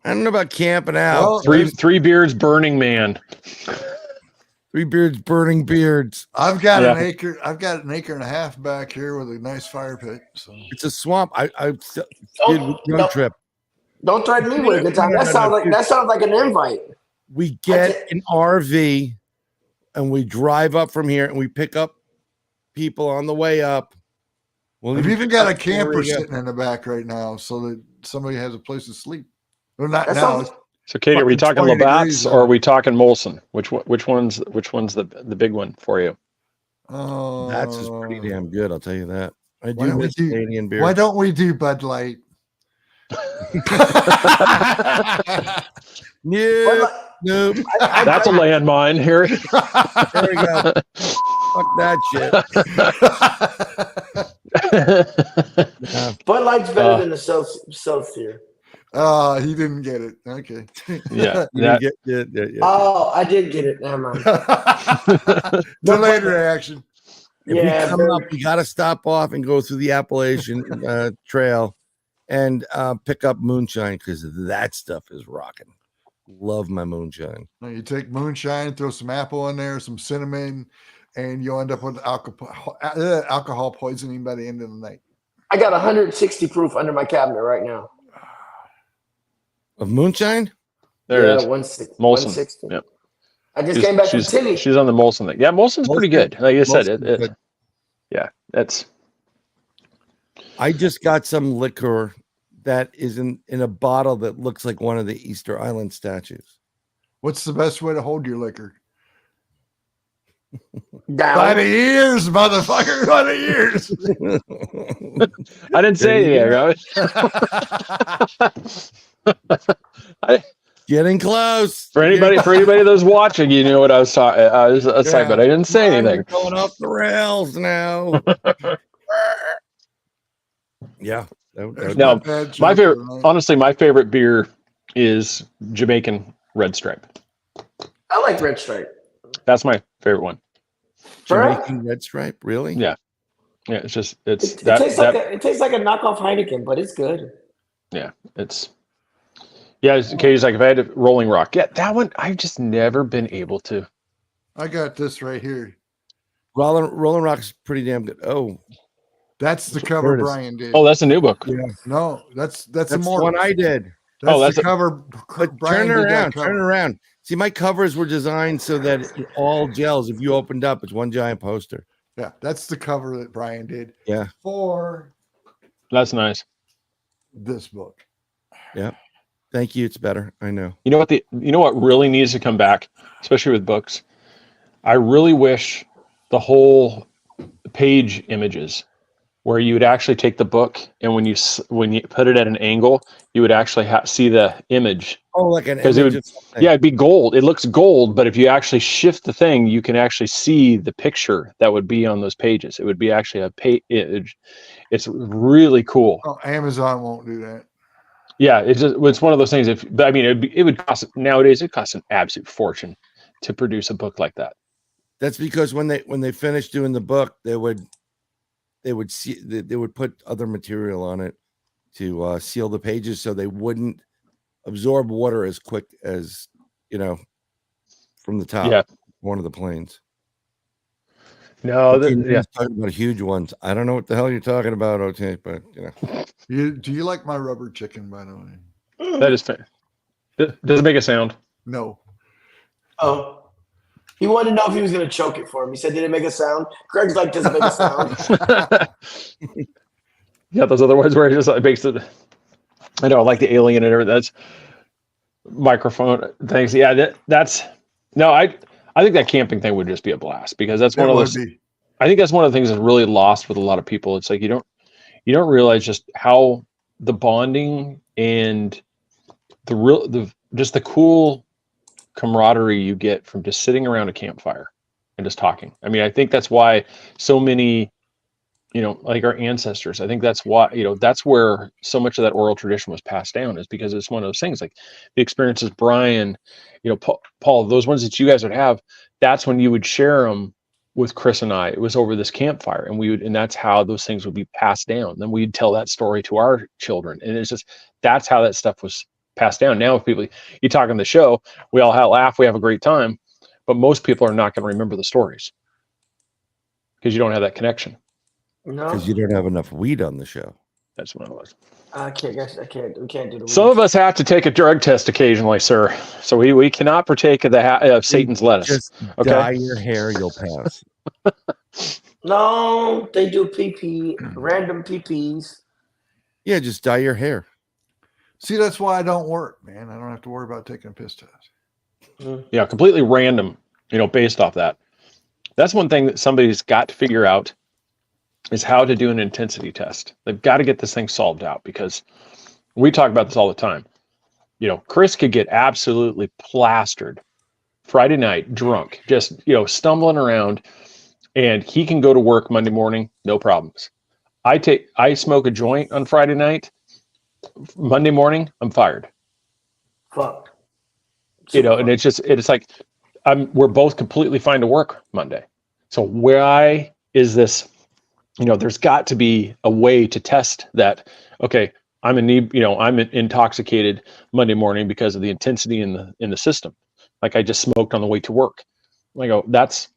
I don't know about camping out. Well, three beards burning man. 3 beards burning beards. I've got an acre. I've got an acre and a half back here with a nice fire pit. So it's a swamp. I did road trip. Don't threaten me with a good time. That sounds like an invite. We get an RV and we drive up from here and we pick up people on the way up. We've even got a camper sitting in the back right now so that somebody has a place to sleep. Well, not now. So, Katie, are we talking Labatt's or are we talking Molson? Which one's the big one for you? That's just pretty damn good. I'll tell you that. I do miss Canadian beer. Why don't we do Bud Light? Nope. That's a landmine, Harry. There we go. Fuck that shit. Bud Light's better than the Celsius. Oh, he didn't get it. Okay. Yeah. Oh, I did get it. Never mind. Delayed reaction. If we come up, we got to stop off and go through the Appalachian Trail and pick up moonshine because that stuff is rocking. Love my moonshine. Now you take moonshine, throw some apple in there, some cinnamon, and you'll end up with alcohol poisoning by the end of the night. I got 160 proof under my cabinet right now. Of moonshine? There it is. 160. Molson. 160. Yep. I just came back from Tilly. She's on the Molson thing. Yeah, Molson's pretty good. Like I said, yeah, that's. I just got some liquor that is in a bottle that looks like one of the Easter Island statues. What's the best way to hold your liquor? Down. By the ears, motherfucker. By the ears. I didn't say anything. Getting close. For anybody that's watching, you knew what I was talking. I was saying, but I didn't say anything. Going off the rails now. Yeah. No, my favorite, honestly, my favorite beer is Jamaican Red Stripe. I like Red Stripe. That's my favorite one. Jamaican Red Stripe, really? Yeah. Yeah, it tastes like a knockoff Heineken, but it's good. Yeah, Katie's like, if I had a Rolling Rock, that one I've just never been able to. I got this right here. Rolling Rock's pretty damn good. Oh, that's the cover Brian did. Oh, that's a new book. Yeah, no, that's the one I did. That's the cover. Turn around. See, my covers were designed so that it all gels. If you opened up, it's one giant poster. Yeah, that's the cover that Brian did. Yeah, for that's nice. This book. Yeah, thank you. It's better. I know. You know what really needs to come back, especially with books. I really wish the whole page images, where you would actually take the book and when you put it at an angle, you would actually see the image. Oh, like an image. It'd be gold. It looks gold, but if you actually shift the thing, you can actually see the picture that would be on those pages. It would be actually a page. It's really cool. Oh, Amazon won't do that. Yeah, it's one of those things. It would cost nowadays. It costs an absolute fortune to produce a book like that. That's because when they finished doing the book, they would put other material on it to seal the pages so they wouldn't absorb water as quick as from the top. Yeah, one of the planes. No, talking about huge ones. I don't know what the hell you're talking about, OT, but Do you like my rubber chicken, by the way? That is fair. Does it make a sound? No. Oh. He wanted to know if he was going to choke it for him. He said, did it make a sound? Craig's like, does it make a sound? Yeah, those other ones where he just makes it. I know, like the alien and everything. That's microphone things. Yeah, I think that camping thing would just be a blast because that's one of those. I think that's one of the things that's really lost with a lot of people. It's like you don't realize just how the bonding and the cool camaraderie you get from just sitting around a campfire and just talking. I mean, I think that's why so many, like our ancestors, I think that's why, that's where so much of that oral tradition was passed down, is because it's one of those things like the experiences, Brian, Paul, those ones that you guys would have, that's when you would share them with Chris and I. It was over this campfire, and that's how those things would be passed down. Then we'd tell that story to our children. And it's just, that's how that stuff was passed down. Now, if people, you talk on the show, we all laugh, we have a great time, but most people are not going to remember the stories because you don't have that connection. No, because you don't have enough weed on the show. That's what it was. I can't. We can't do the. Some of us have to take a drug test occasionally, sir. So we cannot partake of the Satan's lettuce. Just dye your hair, you'll pass. No, they do PP, random PPs. Yeah, just dye your hair. See, that's why I don't work, man. I don't have to worry about taking a piss test. Yeah, completely random, based off that. That's one thing that somebody's got to figure out is how to do an intensity test. They've got to get this thing solved out because we talk about this all the time. Chris could get absolutely plastered Friday night, drunk, just, stumbling around, and he can go to work Monday morning, no problems. I smoke a joint on Friday night. Monday morning, I'm fired. Fuck. And it's like we're both completely fine to work Monday. So why is this? There's got to be a way to test that. Okay, I'm intoxicated Monday morning because of the intensity in the system. Like I just smoked on the way to work. I go, that's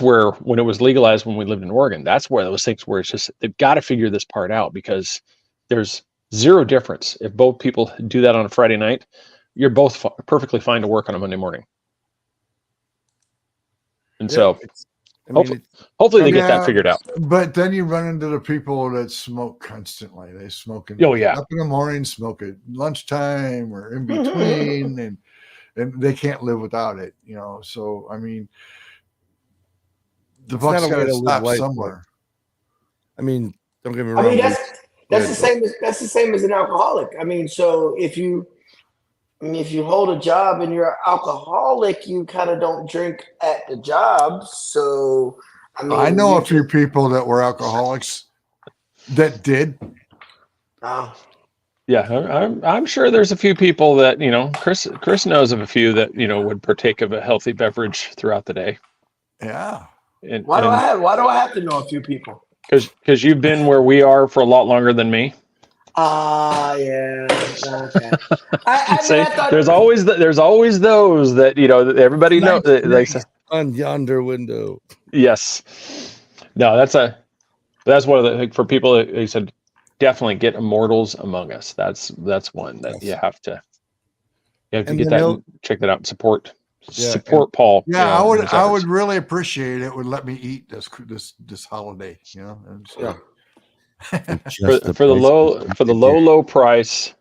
where, when it was legalized, when we lived in Oregon, that's where those things where it's just, they've got to figure this part out, because there's zero difference. If both people do that on a Friday night, you're both perfectly fine to work on a Monday morning. And so hopefully they get that figured out. But then you run into the people that smoke constantly. They smoke Oh, yeah. up in the morning, smoke at lunchtime or in between, and they can't live without it, you know. So I mean, the buck's got to stop somewhere. I mean, don't get me wrong. I mean, that's the same as an alcoholic. I mean, so if you hold a job and you're an alcoholic, you kind of don't drink at the job. So I mean, I know a few people that were alcoholics that did. Yeah, I'm sure there's a few people that, you know, Chris knows of a few that, you know, would partake of a healthy beverage throughout the day. Yeah. Why do I have to know a few people? Because you've been where we are for a lot longer than me. Yeah. Okay. There's always those that, you know, that everybody knows. On yonder window. Yes. No, that's one of the, like, for people that he said, definitely get Immortals Among Us. That's one that you have to get that and check that out and support Paul. Yeah, I would really appreciate it. Would let me eat this holiday, you know. for the low price.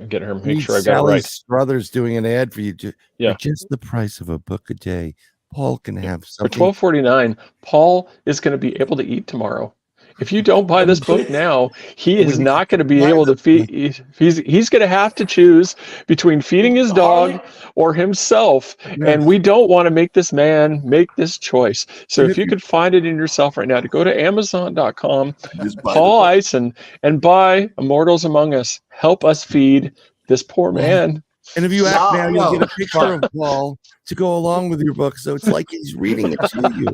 Get her. Make sure I got it right. Brothers doing an ad for you. For just the price of a book a day, Paul can have something. For $12.49, Paul is going to be able to eat tomorrow. If you don't buy this book now, he is not going to be able to feed. He's going to have to choose between feeding his dog or himself. Yes. And we don't want to make this man make this choice. So if you could find it in yourself right now, to go to Amazon.com, Paul Ieson, and buy Immortals Among Us. Help us feed this poor man. And if you act now, you'll get a picture of Paul to go along with your book. So it's like he's reading it to you.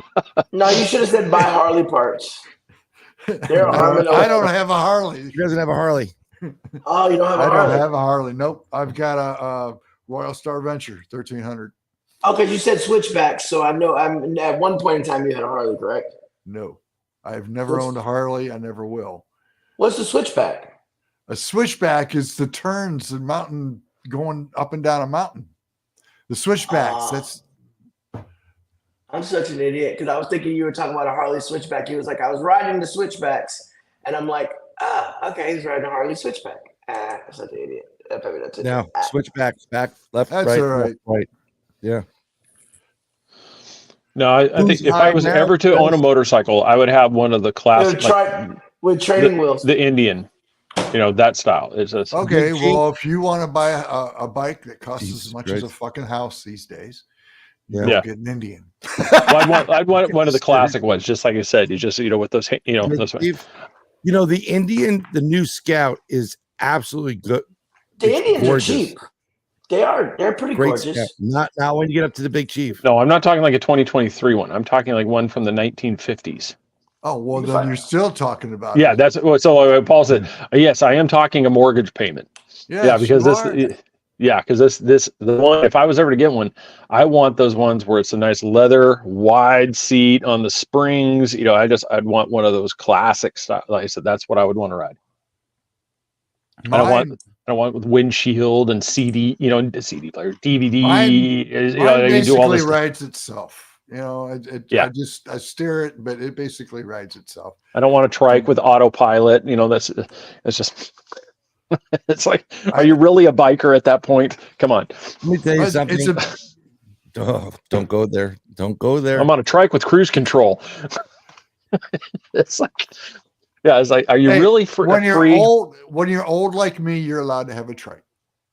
No, you should have said buy Harley parts. I don't have a Harley. He doesn't have a Harley. Oh, you don't have a Harley? I don't have a Harley. Nope. I've got a Royal Star Venture 1300. Oh, because you said switchback. So I know at one point in time you had a Harley, correct? No. I've never owned a Harley. I never will. What's the switchback? A switchback is the turns and mountain going up and down a mountain. The switchbacks, I'm such an idiot because I was thinking you were talking about a Harley switchback. He was like, I was riding the switchbacks, and I'm like, okay, he's riding a Harley switchback. I'm such an idiot. That's now switchbacks, back, left, that's right, all right. left, right. Yeah. No, I think if I was ever to own a motorcycle, I would have one of the classic with training wheels, the Indian. You know, that style is okay. Well, if you want to buy a bike that costs as much as a fucking house these days, get an Indian. Well, I'd want one of the classic ones, just like I said. You just, with those, those. The Indian, the new Scout is absolutely good. The Indians are cheap. They're pretty gorgeous. Scout. Not when you get up to the Big Chief. No, I'm not talking like a 2023 one. I'm talking like one from the 1950s. Oh, well, then you're still talking about it. That's so Paul said, yes, I am talking a mortgage payment. Yes, because the one, if I was ever to get one, I want those ones where it's a nice leather wide seat on the springs. I'd want one of those classic style. Like I said, that's what I would want to ride. I don't want with windshield and CD, CD player, DVD. Mine basically rides itself. I steer it, but it basically rides itself. I don't want a trike with autopilot. That's just. It's like, are you really a biker at that point? Come on. Let me tell you something. Don't go there. Don't go there. I'm on a trike with cruise control. It's like, it's like, are you really free? When you're old like me, you're allowed to have a trike.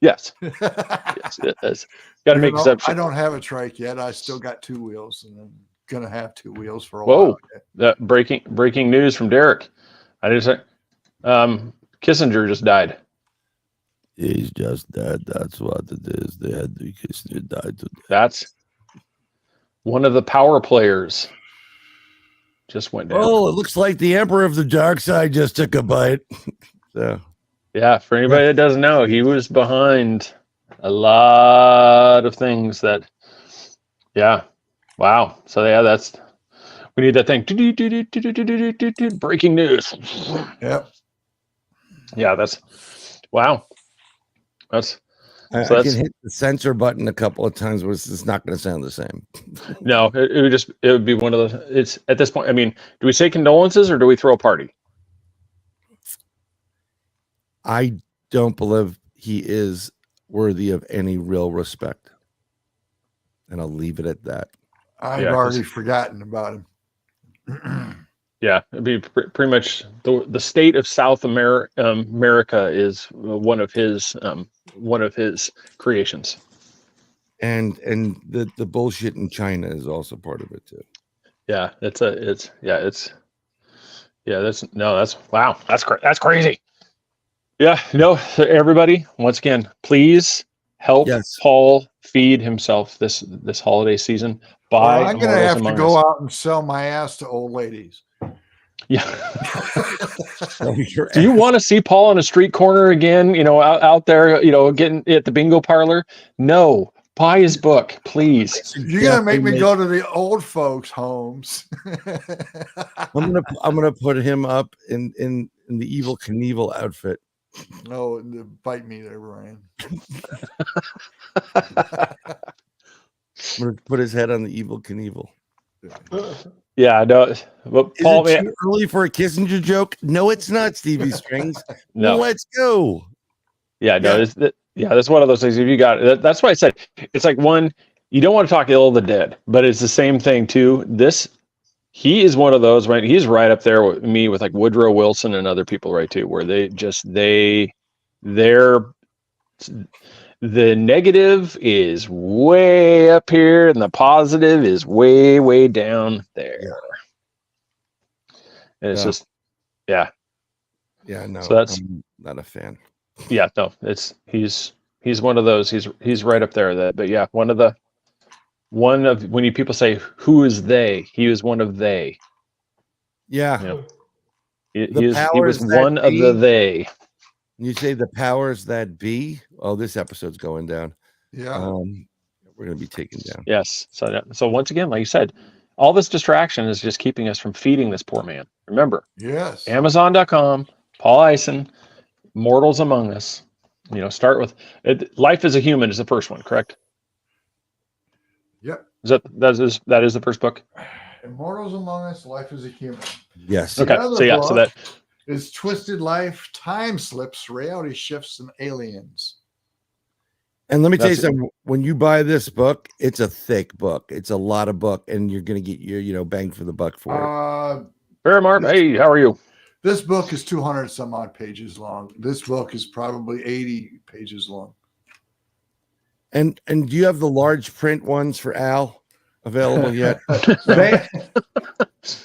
Yes. Yes, it is. Got to make exceptions. I don't have a trike yet. I still got two wheels, and I'm gonna have two wheels for a while. Whoa! That breaking news from Derek. I just Kissinger just died. He's just dead. That's what it is. They had Kissinger died today. That's one of the power players. Just went down. Oh, it looks like the Emperor of the Dark Side just took a bite. So Yeah, for anybody that doesn't know, he was behind a lot of things that, yeah, wow. So yeah, we need that thing. Breaking news. Yep. Yeah, wow. That's I can hit the censor button a couple of times, but it's just not going to sound the same. no. It would be one of those. It's at this point. I mean, do we say condolences or do we throw a party? I don't believe he is worthy of any real respect, and I'll leave it at that. I've already forgotten about him. Yeah, it'd be pretty much the state of South America is one of his creations. And the bullshit in China is also part of it too. Yeah, that's wow, that's crazy. Yeah, everybody, once again, please help Paul feed himself this holiday season. I'm going to have to go out and sell my ass to old ladies. Yeah. Do you want to see Paul on a street corner again? Out there, getting at the bingo parlor? No. Buy his book, please. You're gonna make me go to the old folks' homes. I'm gonna put him up in the Evil Knievel outfit. No, bite me there, Ryan. I'm gonna put his head on the Evil Knievel. Yeah, no. But Paul, is it too early for a Kissinger joke? No, it's not, Stevie Strings. No, let's go. Yeah, no, that's one of those things. If you got it, that's why I said it's like you don't want to talk ill of the dead, but it's the same thing too. He is one of those, right? He's right up there with me with like Woodrow Wilson and other people, right, too, where the negative is way up here and the positive is way, way down there. And it's just, yeah. Yeah, no, so I'm not a fan. Yeah, no, he's one of those. He's right up there. But yeah, one of when people say who is they, he was one of they. Yeah, he was one of the they. You say the powers that be. Oh, this episode's going down. Yeah, we're gonna be taken down. Yes. So once again, like you said, all this distraction is just keeping us from feeding this poor man. Remember, yes, Amazon.com, Paul Ieson, Mortals Among Us. Start with Life as a Human is the first one, correct? Yep. That is the first book? Immortals Among Us, Life as a Human. Yes. Okay. So that is Twisted Life, Time Slips, Reality Shifts, and Aliens. And let me tell you something. When you buy this book, it's a thick book. It's a lot of book, and you're gonna get your bang for the buck for it. Fairmark, hey, how are you? This book is 200 some odd pages long. This book is probably 80 pages long. And do you have the large print ones for Al available yet?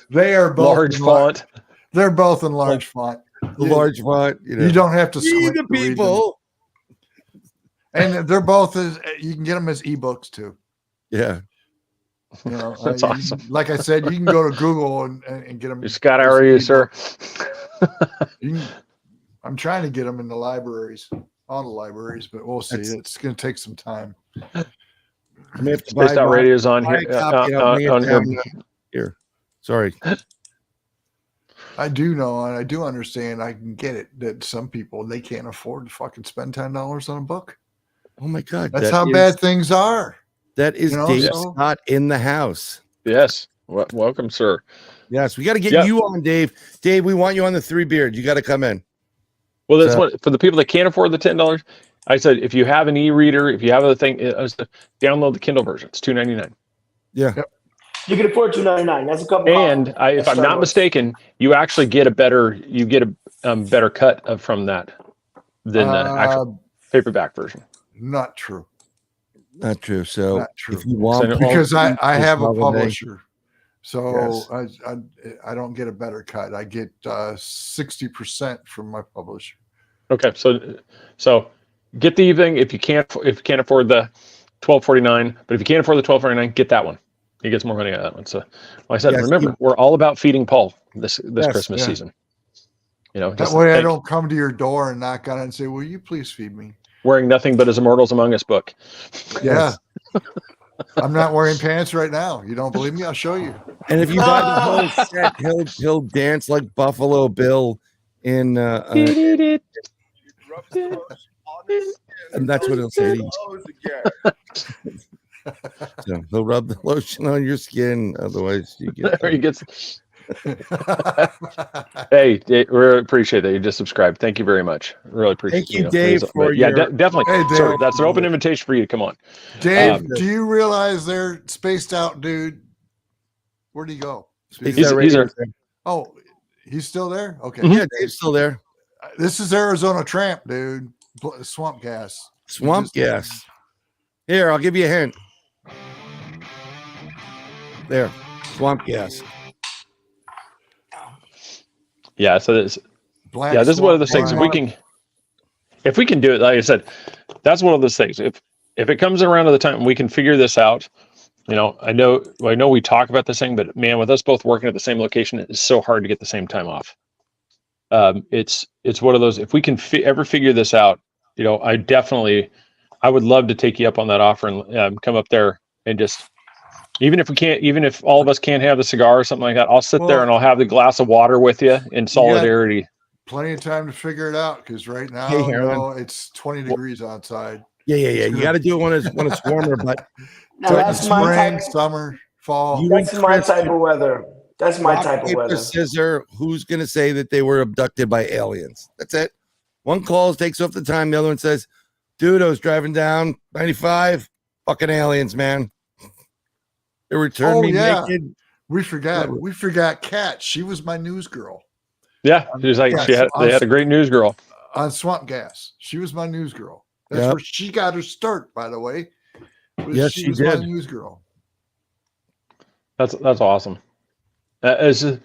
They are both large font. They're both in large font. The large font. You don't have to see the people. And they're both you can get them as ebooks too. Yeah. That's awesome. Like I said, you can go to Google and get them. Scott, how are you, sir? I'm trying to get them in the libraries, all the libraries, but we'll see. It's going to take some time. Spaced Out Radio's on here. Here. Sorry. I do know, and I do understand. I can get it that some people, they can't afford to fucking spend $10 on a book. Oh my God. That's how bad things are. That is Dave Scott in the house. Yes. Welcome, sir. Yes, we got to get you on, Dave. Dave, we want you on the Three Beards. You got to come in. Well, that's what for the people that can't afford the $10. I said if you have an e-reader, if you have a thing, download the Kindle version. It's $2.99. Yeah. Yep. You can afford $2.99. That's a couple. And if I'm not mistaken, you actually get a better cut from that than the actual paperback version. Not true. Not true. So not true. If you want, because I have a publisher, so yes. I don't get a better cut. I get 60% from my publisher. Okay, so get the thing if you can't afford the $12.49, but if you can't afford the $12.49, get that one. He gets more money out of that one. So, like I said, remember, we're all about feeding Paul this Christmas season. You know, That just way I don't come to your door and knock on it and say, "Will you please feed me?" wearing nothing but his Immortals Among Us book. Yeah. I'm not wearing pants right now. You don't believe me? I'll show you. And if you buy the whole set, he'll dance like Buffalo Bill in and that's what he'll say to you. So he'll rub the lotion on your skin, otherwise you get He gets. Hey, we really appreciate that you just subscribed. Thank you very much. Really appreciate. Thank you, Dave, for yeah, your definitely. Hey, Dave. Sorry, that's an open invitation for you to come on. Dave, do you realize they're spaced out, dude? Where'd he go? He's there. Oh, he's still there? Okay. Yeah, Dave's still there. This is Arizona Tramp, dude. Swamp gas. Swamp gas. Here, I'll give you a hint. There, swamp gas. Yeah, so this. Black Yeah, this is one of swamp those things. gas. If we can do it, like I said, that's one of those things. If it comes around to the time we can figure this out, you know, I know we talk about this thing, but man, with us both working at the same location, it's so hard to get the same time off. It's one of those. If we can ever figure this out, you know, I would love to take you up on that offer and come up there and just. Even if all of us can't have the cigar or something like that, I'll sit there and I'll have the glass of water with you in solidarity. Plenty of time to figure it out because right now, it's 20 degrees outside. Yeah. You got to do it when it's warmer, but No, that's my spring, type. summer, fall. That's my type of weather. That's my type of weather. Scissor, who's going to say that they were abducted by aliens? That's it. One calls, takes off the time. The other one says, dude, I was driving down 95. Fucking aliens, man. They returned me naked. We forgot Kat. She was my news girl. Yeah, she was like they had a great news girl on Swamp Gas. She was my news girl. That's where she got her start, by the way. Yes, she did. My news girl. That's awesome. Do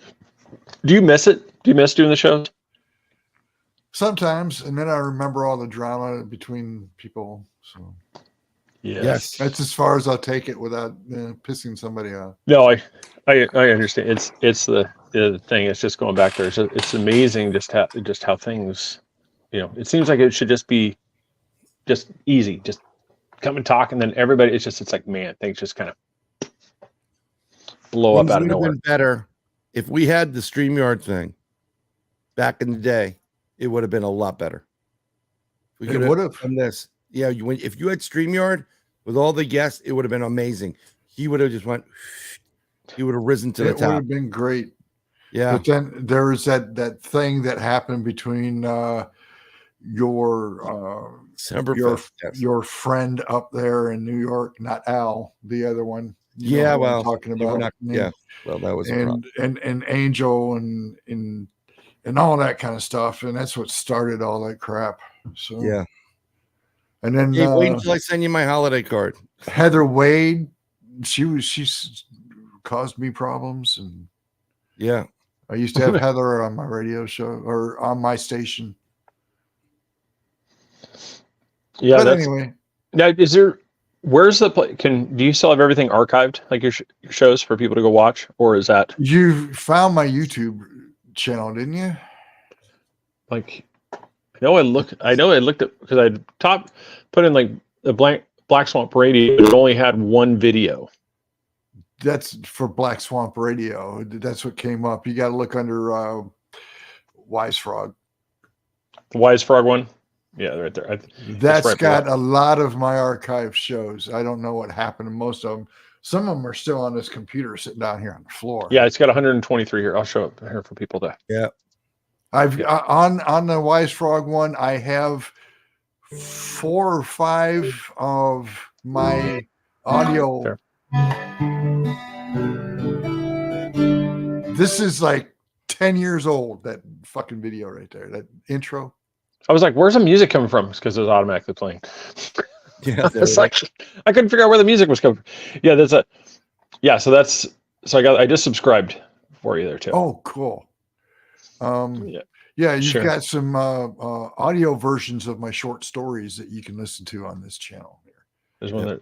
you miss it? Do you miss doing the shows? Sometimes, and then I remember all the drama between people. So. Yes, that's as far as I'll take it without pissing somebody off. No, I understand. It's the thing. It's just going back there. It's amazing just how things, you know. It seems like it should just be just easy. Just come and talk, and then everybody. It's like, man, things just kind of blow up out of nowhere. Been better if we had the StreamYard thing back in the day. It would have been a lot better. We could have done this. Yeah, if you had StreamYard with all the guests, it would have been amazing. He would have just went. He would have risen to the top. It would have been great. Yeah. But then there was that thing that happened between your friend up there in New York, not Al, the other one. You know what I'm talking about. Well, that was and Angel and all that kind of stuff, and that's what started all that crap. So yeah. And then wait until I send you my holiday card. Heather Wade, she's caused me problems, and yeah, I used to have Heather on my radio show or on my station. Yeah, but anyway. Now, where's the play? Do you still have everything archived, like your shows for people to go watch, or is that you found my YouTube channel, didn't you? Like. I know I looked at because I put in like the Black Swamp Radio, but it only had one video. That's for Black Swamp Radio. That's what came up. You got to look under Wise Frog. The Wise Frog one? Yeah, right there. That's right got a lot of my archive shows. I don't know what happened to most of them. Some of them are still on this computer sitting down here on the floor. Yeah, it's got 123 here. I'll show it here for people to. Yeah. I've on the Wise Frog one, I have 4 or 5 of my audio. There. This is like 10 years old, that fucking video right there, that intro. I was like, where's the music coming from? It's because it was automatically playing. Yeah, it's like, I couldn't figure out where the music was coming from. Yeah, so I just subscribed for you there too. Oh, cool. You've got some audio versions of my short stories that you can listen to on this channel here. There's one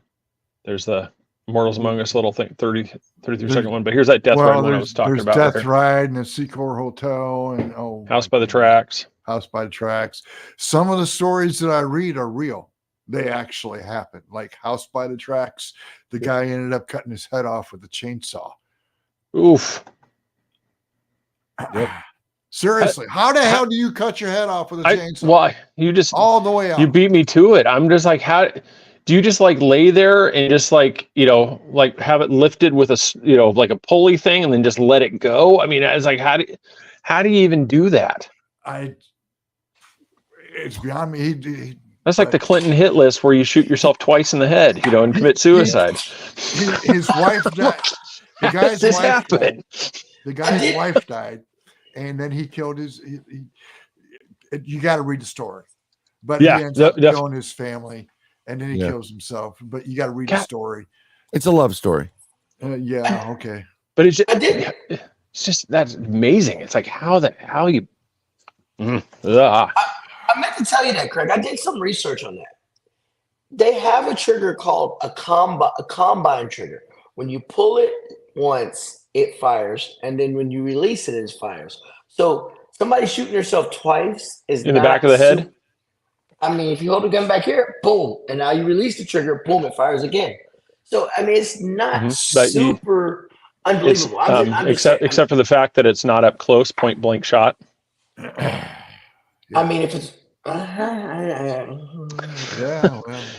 there's the Immortals Among Us little thing, 33-second one. But here's that Death Ride one I was talking about. There's Death Ride and the Secor Hotel and House by the Tracks. House by the Tracks. Some of the stories that I read are real. They actually happened. Like House by the Tracks, the guy ended up cutting his head off with a chainsaw. Oof. Yep. Seriously, how the hell do you cut your head off with a chainsaw? Well, you just all the way out. You beat me to it. I'm just like, how do you just like lay there and just like, like have it lifted with a, like a pulley thing and then just let it go? I mean, it's like, how do you even do that? It's beyond me. That's like the Clinton hit list where you shoot yourself twice in the head, and commit suicide. His wife died. The guy's wife died. The guy's wife died. And then he killed you got to read the story, but he ends up killing his family, and then he kills himself. But you got to read the story. It's a love story. Yeah, okay. But it's just that's amazing. It's like how you. I meant to tell you that, Craig. I did some research on that. They have a trigger called a combine trigger. When you pull it once, it fires, and then when you release it, it fires. So somebody shooting yourself twice is in the back of the head. I mean, if you hold the gun back here, boom, and now you release the trigger, boom, it fires again. So I mean, it's not super unbelievable. Except for the fact that it's not up close, point blank shot. I mean, if it's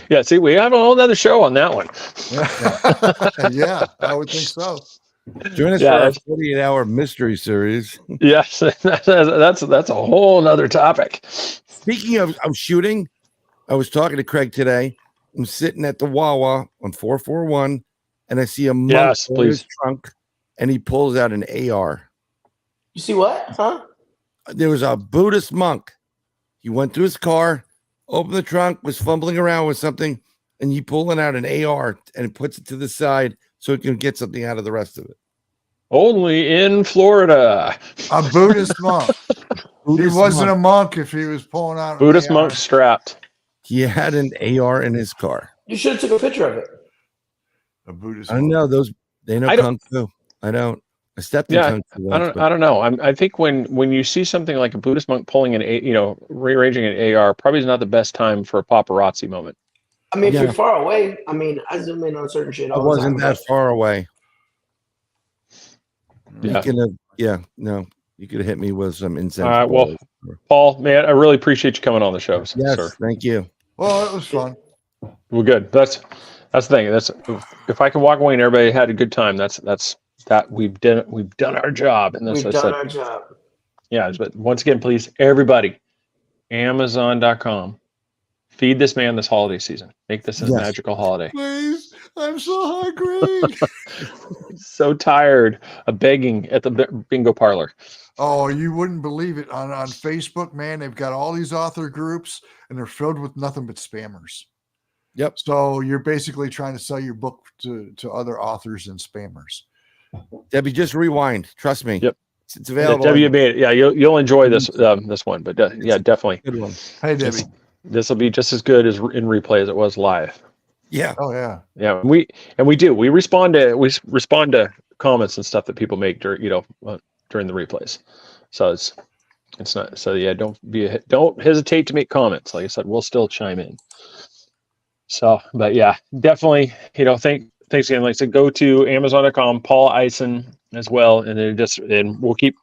yeah. See, we have a whole other show on that one. Yeah, I would think so. Join us for our 48-hour mystery series. Yes, that's a whole nother topic. Speaking of shooting, I was talking to Craig today. I'm sitting at the Wawa on 441, and I see a monk in his trunk, and he pulls out an AR. You see what? Huh? There was a Buddhist monk. He went to his car, opened the trunk, was fumbling around with something, and he pulling out an AR and puts it to the side so he can get something out of the rest of it. Only in Florida. A Buddhist monk. He wasn't a monk if he was pulling out. Buddhist monk strapped. He had an AR in his car. You should have took a picture of it. A Buddhist. I know those. They know kung fu. I don't. I stepped in kung fu. I don't know. I think when you see something like a Buddhist monk pulling rearranging an AR, probably is not the best time for a paparazzi moment. I mean, if you're far away, I mean, I zoom in on certain shit. I wasn't that far away. Yeah. You could have hit me with some incense. All right. Well, Paul, man, I really appreciate you coming on the show. Yes, sir. Thank you. Well, it was fun. Well, good. That's the thing. That's if I can walk away and everybody had a good time. That's we've done our job. And that's we've done our job. Yeah. But once again, please, everybody, Amazon.com. Feed this man this holiday season. Make this a magical holiday. Please, I'm so hungry. So tired of begging at the bingo parlor. Oh, you wouldn't believe it. On Facebook, man, they've got all these author groups, and they're filled with nothing but spammers. Yep. So you're basically trying to sell your book to other authors and spammers. Debbie, just rewind. Trust me. Yep. It's available. Debbie, you made it. Yeah, you'll enjoy this one. But yeah, definitely. Good one. Hey, Debbie. This will be just as good as in replay as it was live. Yeah. Oh yeah. Yeah. We respond to comments and stuff that people make during the replays. So it's not. So yeah, don't hesitate to make comments. Like I said, we'll still chime in. So, but yeah, definitely. Thanks again. Like I said, go to Amazon.com, Paul Ieson as well, and then we'll keep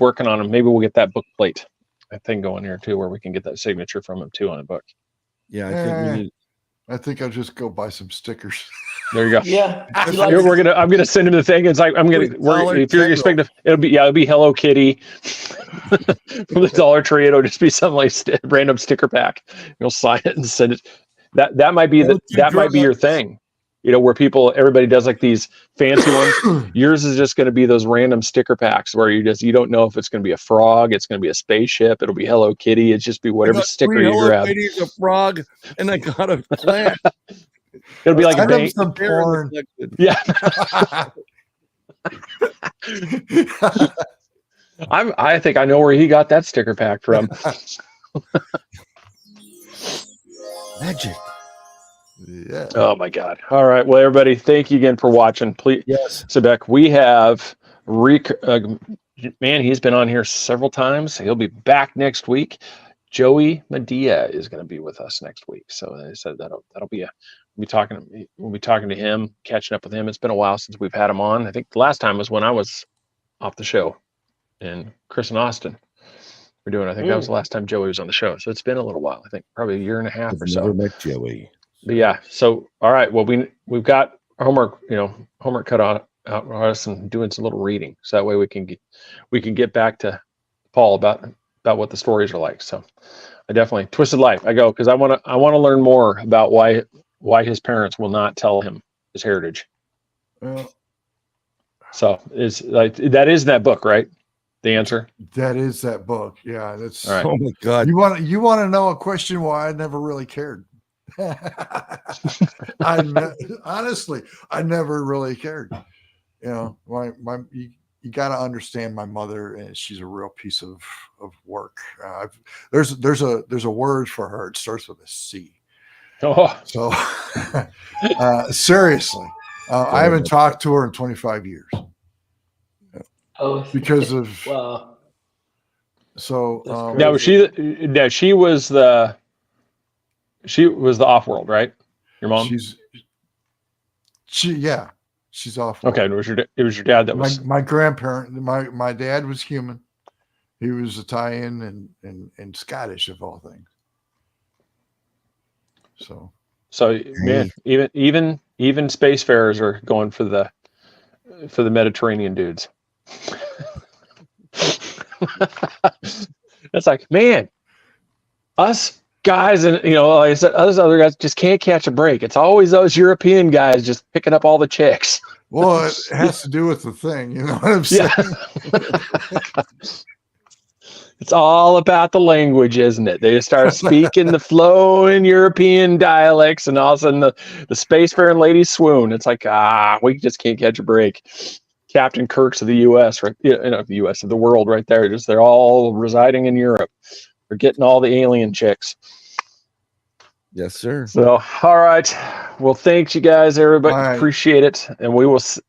working on them. Maybe we'll get that book plate. I think going here too, where we can get that signature from him too on a book. Yeah, I think I'll just go buy some stickers. There you go. Yeah, I'm gonna send him the thing. It's like if you're expecting, it'll be Hello Kitty from the Dollar Tree. It'll just be some like random sticker pack. You'll sign it and send it. That might be your thing. Where everybody does like these fancy ones. Yours is just going to be those random sticker packs where you don't know if it's going to be a frog, it's going to be a spaceship, it'll be Hello Kitty. It's just be whatever sticker you grab. Hello Kitty's a frog, and I got a plant. It'll be like a bank. Some porn. Yeah. I think I know where he got that sticker pack from. Magic. Yeah. Oh my God. All right. Well, everybody, thank you again for watching. Please, Yes. Sebek, we have man, he's been on here several times. He'll be back next week. Joey Medea is going to be with us next week. So I said that'll be we'll be talking to him, catching up with him. It's been a while since we've had him on. I think the last time was when I was off the show, and Chris and Austin were doing. I think that was the last time Joey was on the show. So it's been a little while. I think probably a year and a half I've or never so. met Joey. But yeah. So all right. Well, we've got homework. Homework cut out on us and doing some little reading. So that way we can get back to Paul about what the stories are like. So I definitely Twisted Life. I go because I want to learn more about why his parents will not tell him his heritage. So it's like that is that book, right? The answer. That is that book. Yeah, that's. All right. Oh my God. You want to know a question why I never really cared? Honestly, I never really cared. You got to understand my mother, and she's a real piece of work. There's a word for her. It starts with a C. Oh. So seriously, I haven't talked to her in 25 years. Because of so now she was the off-world, right? Your mom? She's off. Okay, it was your dad that was my grandparent. My dad was human. He was Italian and Scottish of all things. So man, even spacefarers are going for the Mediterranean dudes. That's like, man, us guys, and like I said, those other guys just can't catch a break. It's always those European guys just picking up all the chicks. Well, it has to do with the thing, you know what I'm saying? Yeah. It's all about the language, isn't it? They just start speaking the flowing European dialects, and all of a sudden the spacefaring ladies swoon. It's like, we just can't catch a break. Captain Kirks of the U.S., right? The U.S. of the world, right there. They're all residing in Europe. They're getting all the alien chicks. Yes, sir. So, all right. Well, thanks, you guys, everybody. All right. Appreciate it, and we will see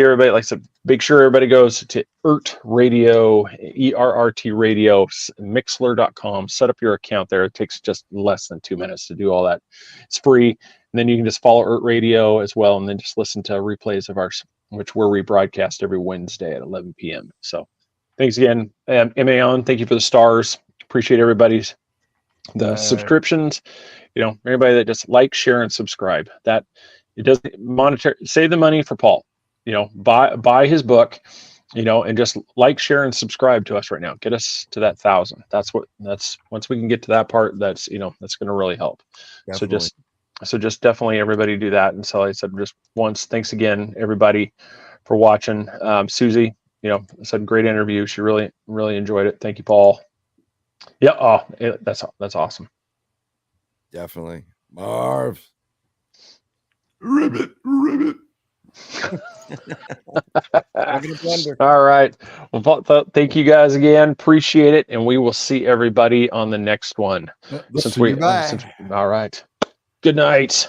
everybody. Like I said, make sure everybody goes to ERT Radio, ERRT Radio, Mixler.com. Set up your account there. It takes just less than 2 minutes to do all that. It's free, and then you can just follow ERT Radio as well, and then just listen to replays of ours, which we're rebroadcast every Wednesday at 11 p.m. So, thanks again, Maon. Thank you for the stars. Appreciate everybody's subscriptions. Everybody that just like, share, and subscribe. That it doesn't monitor. Save the money for Paul. Buy his book. And just like, share, and subscribe to us right now. Get us to that 1,000. That's once we can get to that part. That's that's going to really help. Definitely. So just definitely everybody do that. And so like I said, just once, thanks again, everybody, for watching. Susie, I said great interview. She really, really enjoyed it. Thank you, Paul. Yeah. Oh, that's awesome. Definitely. Marv. Ribbit. All right. Well, thank you guys again. Appreciate it. And we will see everybody on the next one. All right. All right. Good night.